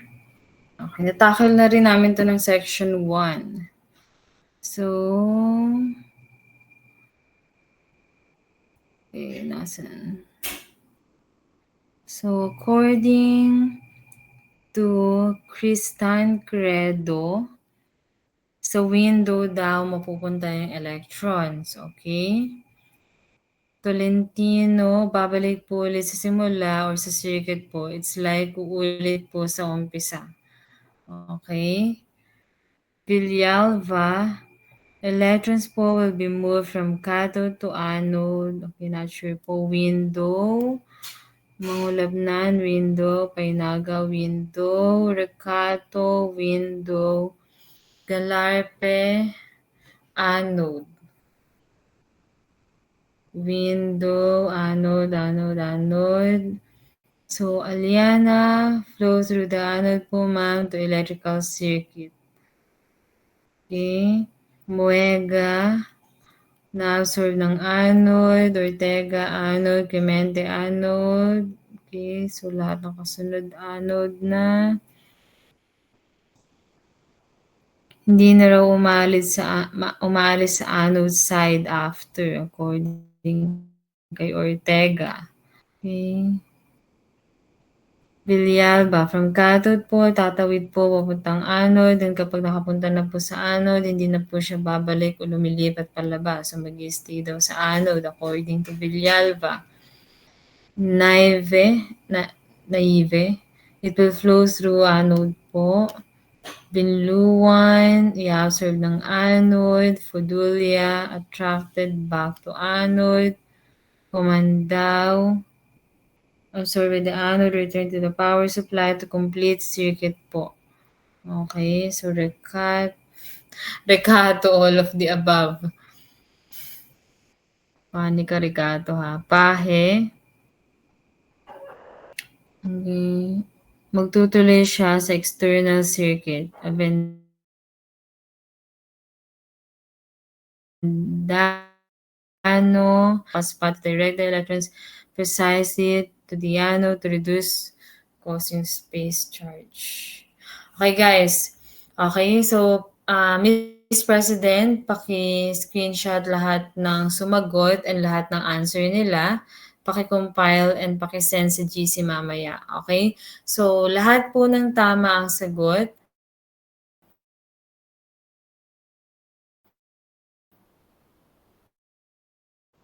Okay, natakil na rin namin to ng section 1. So, okay, nasan? So, according to Christian Credo, sa window daw mapupunta yung electrons, okay? Tolentino, babalik po ulit sa simula or sa circuit po. It's like uulit po sa umpisa. Okay? Villalba, electrons po will be moved from cathode to anode. Okay, not sure po. Window, Mangulabnan, window. Painaga, window. Recato, window. Galarpe, anode. Window, anode. So, Aliana flows through the anode po, ma'am, to electrical circuit. Okay. Muega, na-absorb ng anode. Ortega, anode. Clemente, anode. Okay. So, lahat ng kasunod anode na. Hindi na raw umaalis sa anode side after according kay Ortega. Okay. Villalba, from cathode po, tatawid po papuntang anode, then kapag nakapunta na po sa anode, hindi na po siya babalik o lumilipat palabas. So, mag-stay daw sa anode according to Villalba. Naive, it will flow through anode po. Binluan, i-absorb ng anode. Fodulia, attracted back to anode. Kumandaw, absorb the anode, return to the power supply to complete circuit po. Okay, so Recato, all of the above. Panika Recato ha. Pahe. Okay. Magtutuloy siya sa external circuit. Avendano, spot direct the electrons precisely to the anode to reduce causing space charge. Okay, guys. Okay, so Miss President, paki-screenshot lahat ng sumagot and lahat ng answer nila. Paki-compile and paki-send sa GC mamaya. Okay? So, lahat po ng tama ang sagot.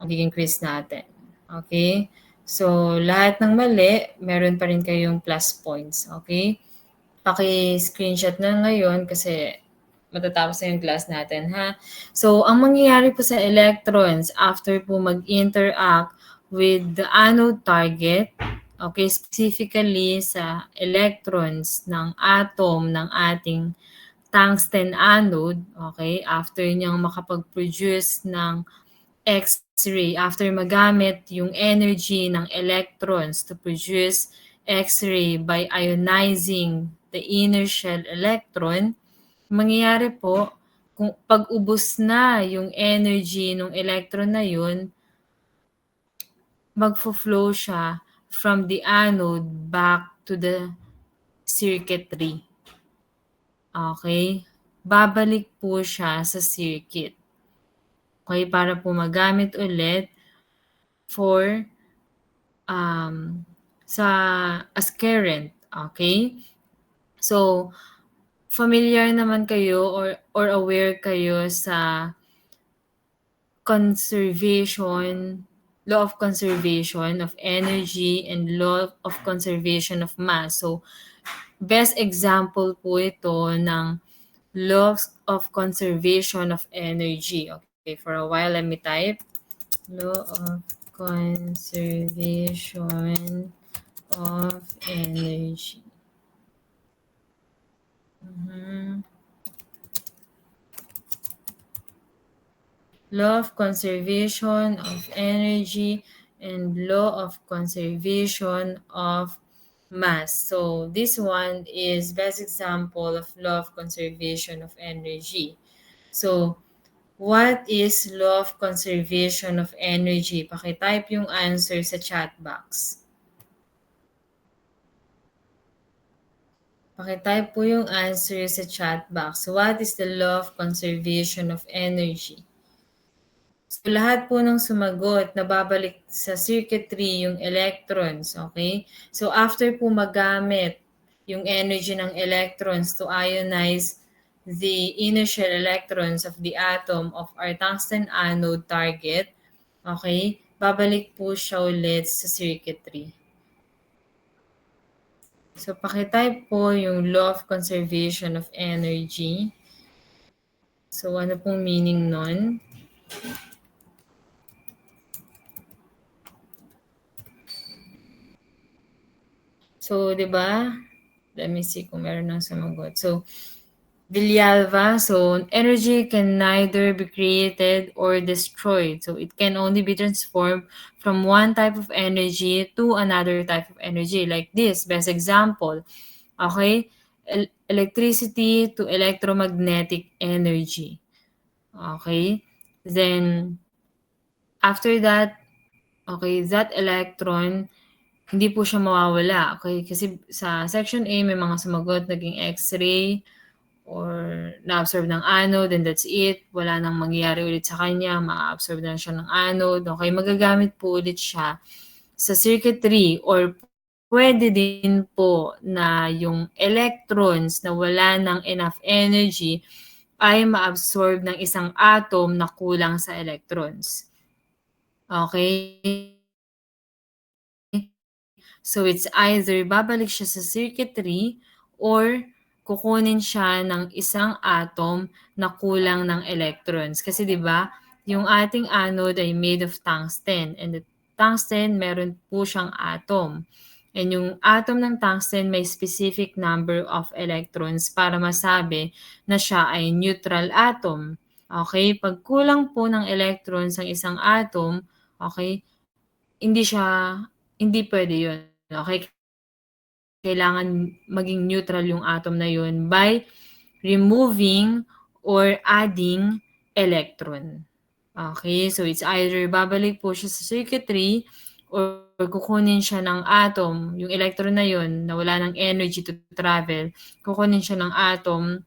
Magiging quiz natin. Okay? So, lahat ng mali, meron pa rin kayong plus points. Okay? Paki-screenshot na ngayon kasi matatapos na yung class natin, ha? So, ang mangyayari po sa electrons after po mag-interact with the anode target, okay, specifically sa electrons ng atom ng ating tungsten anode, okay, after niyang makapag-produce ng X-ray, after magamit yung energy ng electrons to produce X-ray by ionizing the inner shell electron, mangyayari po, kung pag-ubos na yung energy ng electron na yun, magfo-flow siya from the anode back to the circuitry. Okay? Babalik po siya sa circuit. Okay? Para po magamit ulit for sa as current. Okay? So, familiar naman kayo or aware kayo sa law of conservation of energy and law of conservation of mass. So, best example po ito ng laws of conservation of energy. Okay, for a while, let me type. Law of conservation of energy. Law of conservation of energy and law of conservation of mass. So this one is best example of law of conservation of energy. So what is law of conservation of energy? Paki-type yung answer sa chat box. Paki-type po yung answer sa chat box. What is the law of conservation of energy? So, lahat po ng sumagot, nababalik sa circuitry yung electrons, okay? So, after po magamit yung energy ng electrons to ionize the initial electrons of the atom of our tungsten anode target, okay? Babalik po siya ulit sa circuitry. So, pakitype po yung law of conservation of energy. So, ano pong meaning nun? So, di ba? Let me see kung meron nang sumagot. So, Villalva, so energy can neither be created or destroyed. So it can only be transformed from one type of energy to another type of energy. Like this, best example. Okay? Electricity to electromagnetic energy. Okay? Then, after that, okay, that electron, hindi po siya mawawala. Okay? Kasi sa section A, may mga sumagot, naging X-ray, or na-absorb ng anode, and that's it. Wala nang mangyayari ulit sa kanya, ma-absorb na siya ng anode. Okay, magagamit po ulit siya sa circuitry, or pwede din po na yung electrons na wala ng enough energy ay ma-absorb ng isang atom na kulang sa electrons. Okay? So it's either babalik siya sa circuitry or kukunin siya ng isang atom na kulang ng electrons. Kasi 'di ba, yung ating anode ay made of tungsten, and the tungsten meron po siyang atom. And yung atom ng tungsten may specific number of electrons para masabi na siya ay neutral atom. Okay? Pag kulang po ng electrons ang isang atom, okay, hindi pwede yun. Okay? Kailangan maging neutral yung atom na yun by removing or adding electron. Okay, so it's either babalik po siya sa circuitry or kukunin siya ng atom, yung electron na yun, na wala ng energy to travel, kukunin siya ng atom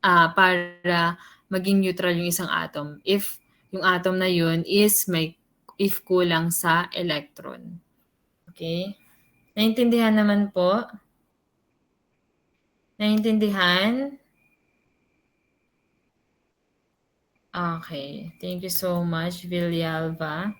para maging neutral yung isang atom. If yung atom na yun if kulang sa electron. Okay? Naintindihan naman po? Naintindihan? Okay. Thank you so much, Villalva.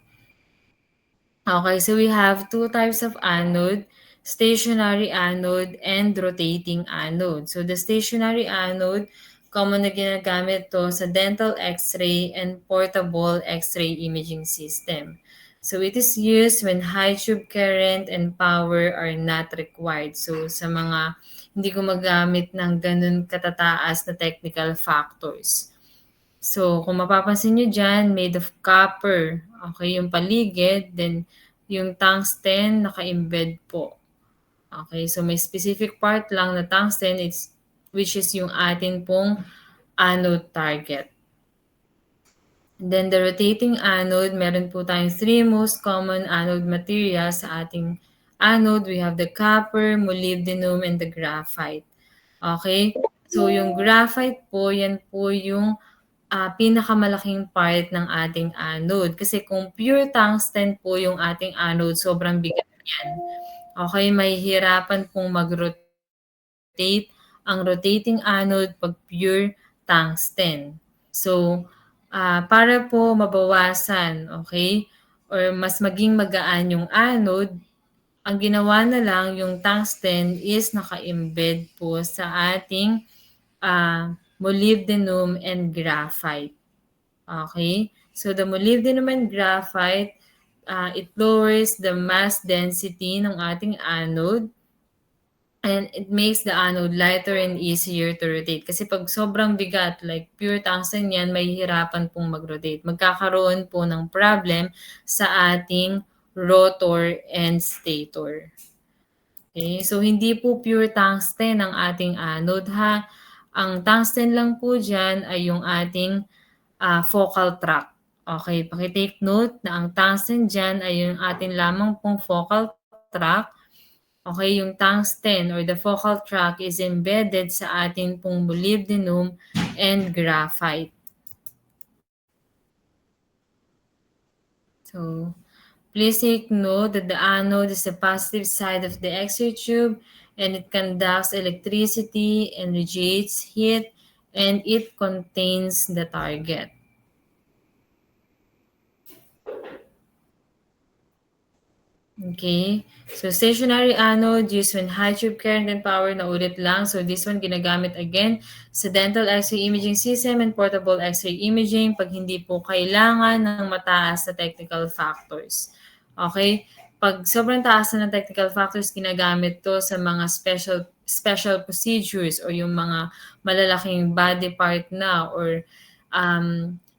Okay, so we have two types of anode, stationary anode and rotating anode. So the stationary anode, common na ginagamit to sa dental x-ray and portable x-ray imaging system. So it is used when high tube current and power are not required. So sa mga hindi gumagamit ng ganun katataas na technical factors. So, kung mapapansin nyo dyan, made of copper. Okay, yung paligid. Then, yung tungsten, naka-embed po. Okay, so may specific part lang na tungsten, which is yung atin pong anode target. Then, the rotating anode, meron po tayong three most common anode materials sa ating anode. We have the copper, molybdenum, and the graphite. Okay? So, yung graphite po, yan po yung pinakamalaking part ng ating anode. Kasi kung pure tungsten po yung ating anode, sobrang bigat yan. Okay, mahihirapan pong mag-rotate ang rotating anode pag pure tungsten. So, para po mabawasan, okay, or mas maging magaan yung anode, ang ginawa na lang yung tungsten is naka-embed po sa ating molybdenum and graphite. Okay? So the molybdenum and graphite, it lowers the mass density ng ating anode, and it makes the anode lighter and easier to rotate. Kasi pag sobrang bigat, like pure tungsten yan, mahihirapan pong mag-rotate. Magkakaroon po ng problem sa ating rotor and stator. Okay, so hindi po pure tungsten ang ating anode ha. Ang tungsten lang po dyan ay yung ating focal track. Okay, paki-take note na ang tungsten dyan ay yung ating lamang pong focal track. Okay, yung tungsten or the focal tract is embedded sa ating pong molybdenum and graphite. So, please take note that the anode is the positive side of the X-ray tube and it conducts electricity and radiates heat and it contains the target. Okay. So, stationary anode used when high tube current and power na ulit lang. So, this one ginagamit again sa dental X-ray imaging system and portable X-ray imaging pag hindi po kailangan ng mataas na technical factors. Okay? Pag sobrang taas na ng technical factors, ginagamit to sa mga special procedures o yung mga malalaking body part na or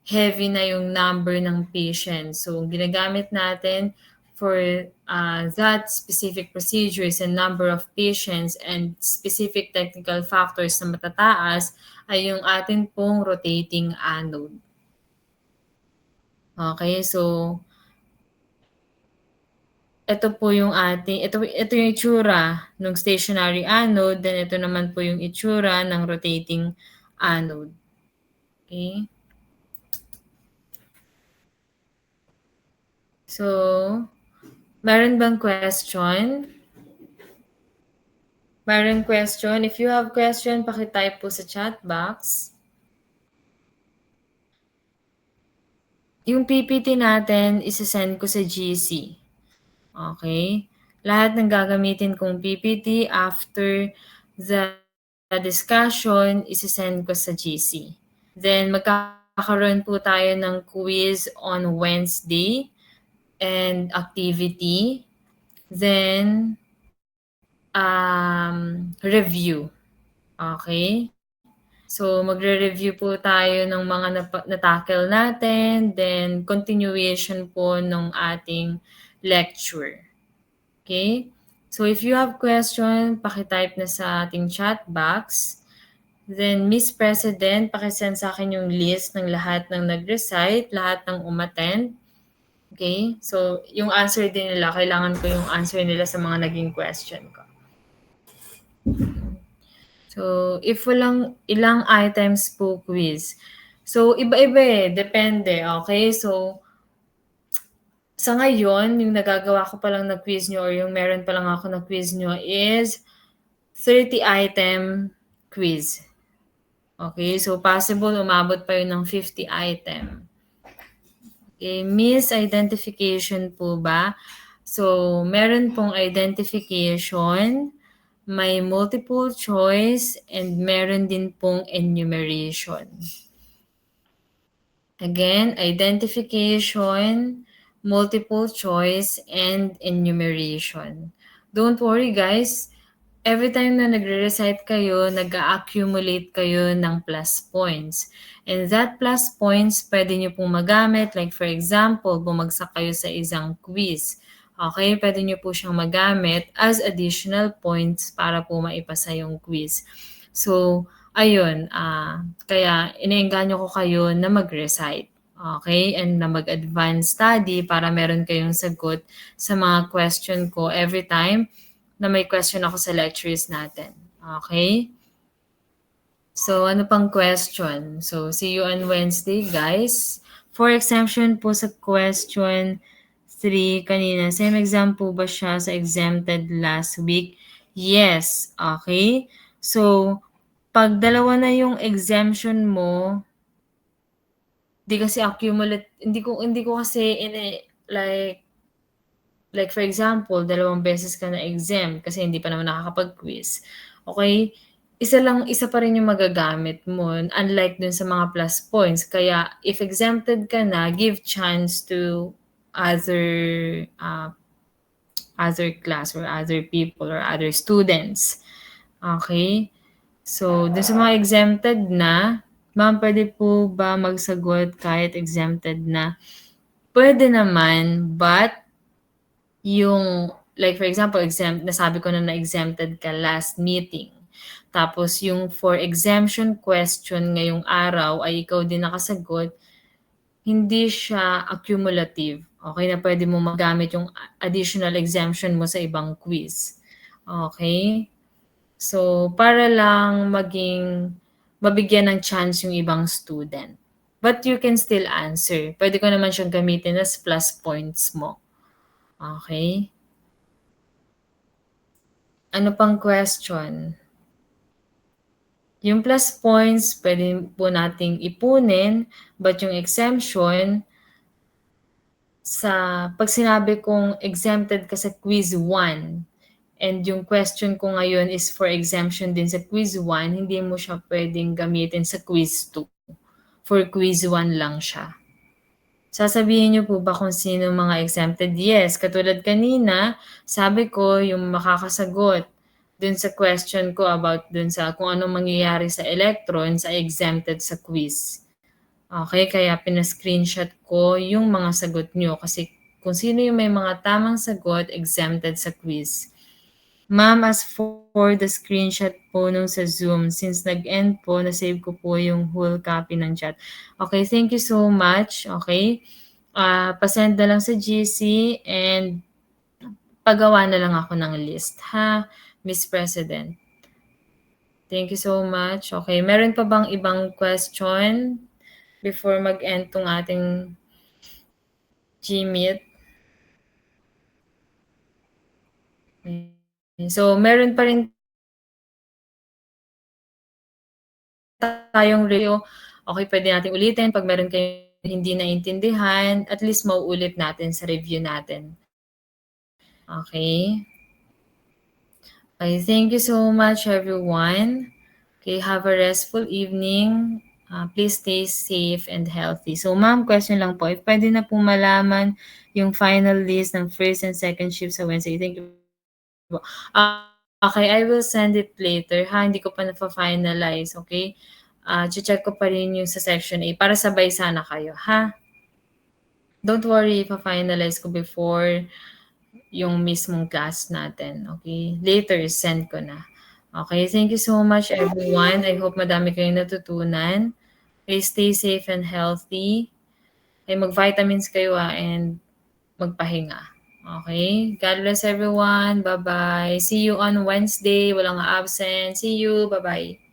heavy na yung number ng patient. So, ginagamit natin for that specific procedures and number of patients and specific technical factors na matataas ay yung atin pong rotating anode. Okay, so ito po yung ito yung itsura ng stationary anode, then ito naman po yung itsura ng rotating anode. Okay? So, meron bang question? Meron question? If you have question, paki-type po sa chat box. Yung PPT natin, isa-send ko sa GC. Okay? Lahat ng gagamitin kong PPT after the discussion, isa-send ko sa GC. Then, magkakaroon po tayo ng quiz on Wednesday and activity. Then, review. Okay? So, magre-review po tayo ng mga na-tackle natin, then continuation po ng ating lecture. Okay? So, if you have question, paki-type na sa ating chat box. Then, Miss President, paki-send sa akin yung list ng lahat ng nag-recite, lahat ng umattend. Okay? So, yung answer din nila, kailangan ko yung answer nila sa mga naging question ko. So, if ilang items po quiz. So, iba-iba eh. Depende. Okay? So, sa ngayon, yung nagagawa ko pa lang na quiz nyo or yung meron pa lang ako na quiz nyo is 30-item quiz. Okay? So, possible umabot pa yun ng 50 item. Okay? Misidentification po ba? So, meron pong identification, may multiple choice, and meron din pong enumeration. Again, identification, multiple choice, and enumeration. Don't worry guys, every time na nagre-recite kayo, nag-accumulate kayo ng plus points. And that plus points, pwede nyo pong magamit. Like for example, bumagsak kayo sa isang quiz. Okay, pwede nyo po siyang magamit as additional points para po maipasa yung quiz. So, ayun, kaya iniengganyo ko kayo na mag-recite. Okay, and na mag-advance study para meron kayong sagot sa mga question ko every time na may question ako sa lectures natin. Okay? So, ano pang question? So, see you on Wednesday, guys. For exemption po sa question 3 kanina, same exam po ba siya sa exempted last week? Yes. Okay? So, pag dalawa na yung exemption mo, di kasi accumulate, hindi ko kasi like for example, 2 beses ka na exempt kasi hindi pa naman nakakapag-quiz. Okay? Isa pa rin yung magagamit mo unlike dun sa mga plus points. Kaya if exempted ka na, give chance to other class or other people or other students. Okay? So, dun sa mga exempted na, ma'am, pwede po ba magsagot kahit exempted na? Pwede naman, but yung, like for example, nasabi ko na exempted ka last meeting. Tapos yung for exemption question ngayong araw ay ikaw din nakasagot, hindi siya accumulative. Okay na pwede mo magamit yung additional exemption mo sa ibang quiz. Okay? So, para lang mabigyan ng chance yung ibang student. But you can still answer. Pwede ko naman siyang gamitin as plus points mo. Okay? Ano pang question? Yung plus points, pwede po nating ipunin, but yung exemption, pag sinabi kong exempted ka sa quiz 1, and yung question ko ngayon is for exemption din sa quiz 1, hindi mo siya pwedeng gamitin sa quiz 2. For quiz 1 lang siya. Sasabihin niyo po ba kung sino mga exempted? Yes, katulad kanina, sabi ko yung makakasagot dun sa question ko about dun sa kung anong mangyayari sa electrons ay exempted sa quiz. Okay, kaya pina-screenshot ko yung mga sagot niyo kasi kung sino yung may mga tamang sagot, exempted sa quiz. Ma'am, as for the screenshot po nung sa Zoom, since nag-end po, na-save ko po yung whole copy ng chat. Okay, thank you so much. Okay. Pasend na lang sa GC and pagawa na lang ako ng list, ha, Miss President. Thank you so much. Okay, meron pa bang ibang question before mag-end tong ating Gmeet? So, meron pa rin tayong review. Okay, pwede natin ulitin. Pag meron kayong hindi naintindihan, at least mauulit natin sa review natin. Okay? Okay, thank you so much, everyone. Okay, have a restful evening. Please stay safe and healthy. So, ma'am, question lang po. If pwede na po malaman yung final list ng first and second shift sa Wednesday. Thank you po. Okay, I will send it later, ha? Hindi ko pa na-finalize, okay? Check ko pa rin yung sa section A para sabay sana kayo, ha? Don't worry, pa-finalize ko before yung mismong class natin, okay? Later, send ko na. Okay, thank you so much, everyone. I hope madami kayong natutunan. Okay, stay safe and healthy. Okay, mag-vitamins kayo and magpahinga. Okay? God bless everyone. Bye-bye. See you on Wednesday. Walang absent. See you. Bye-bye.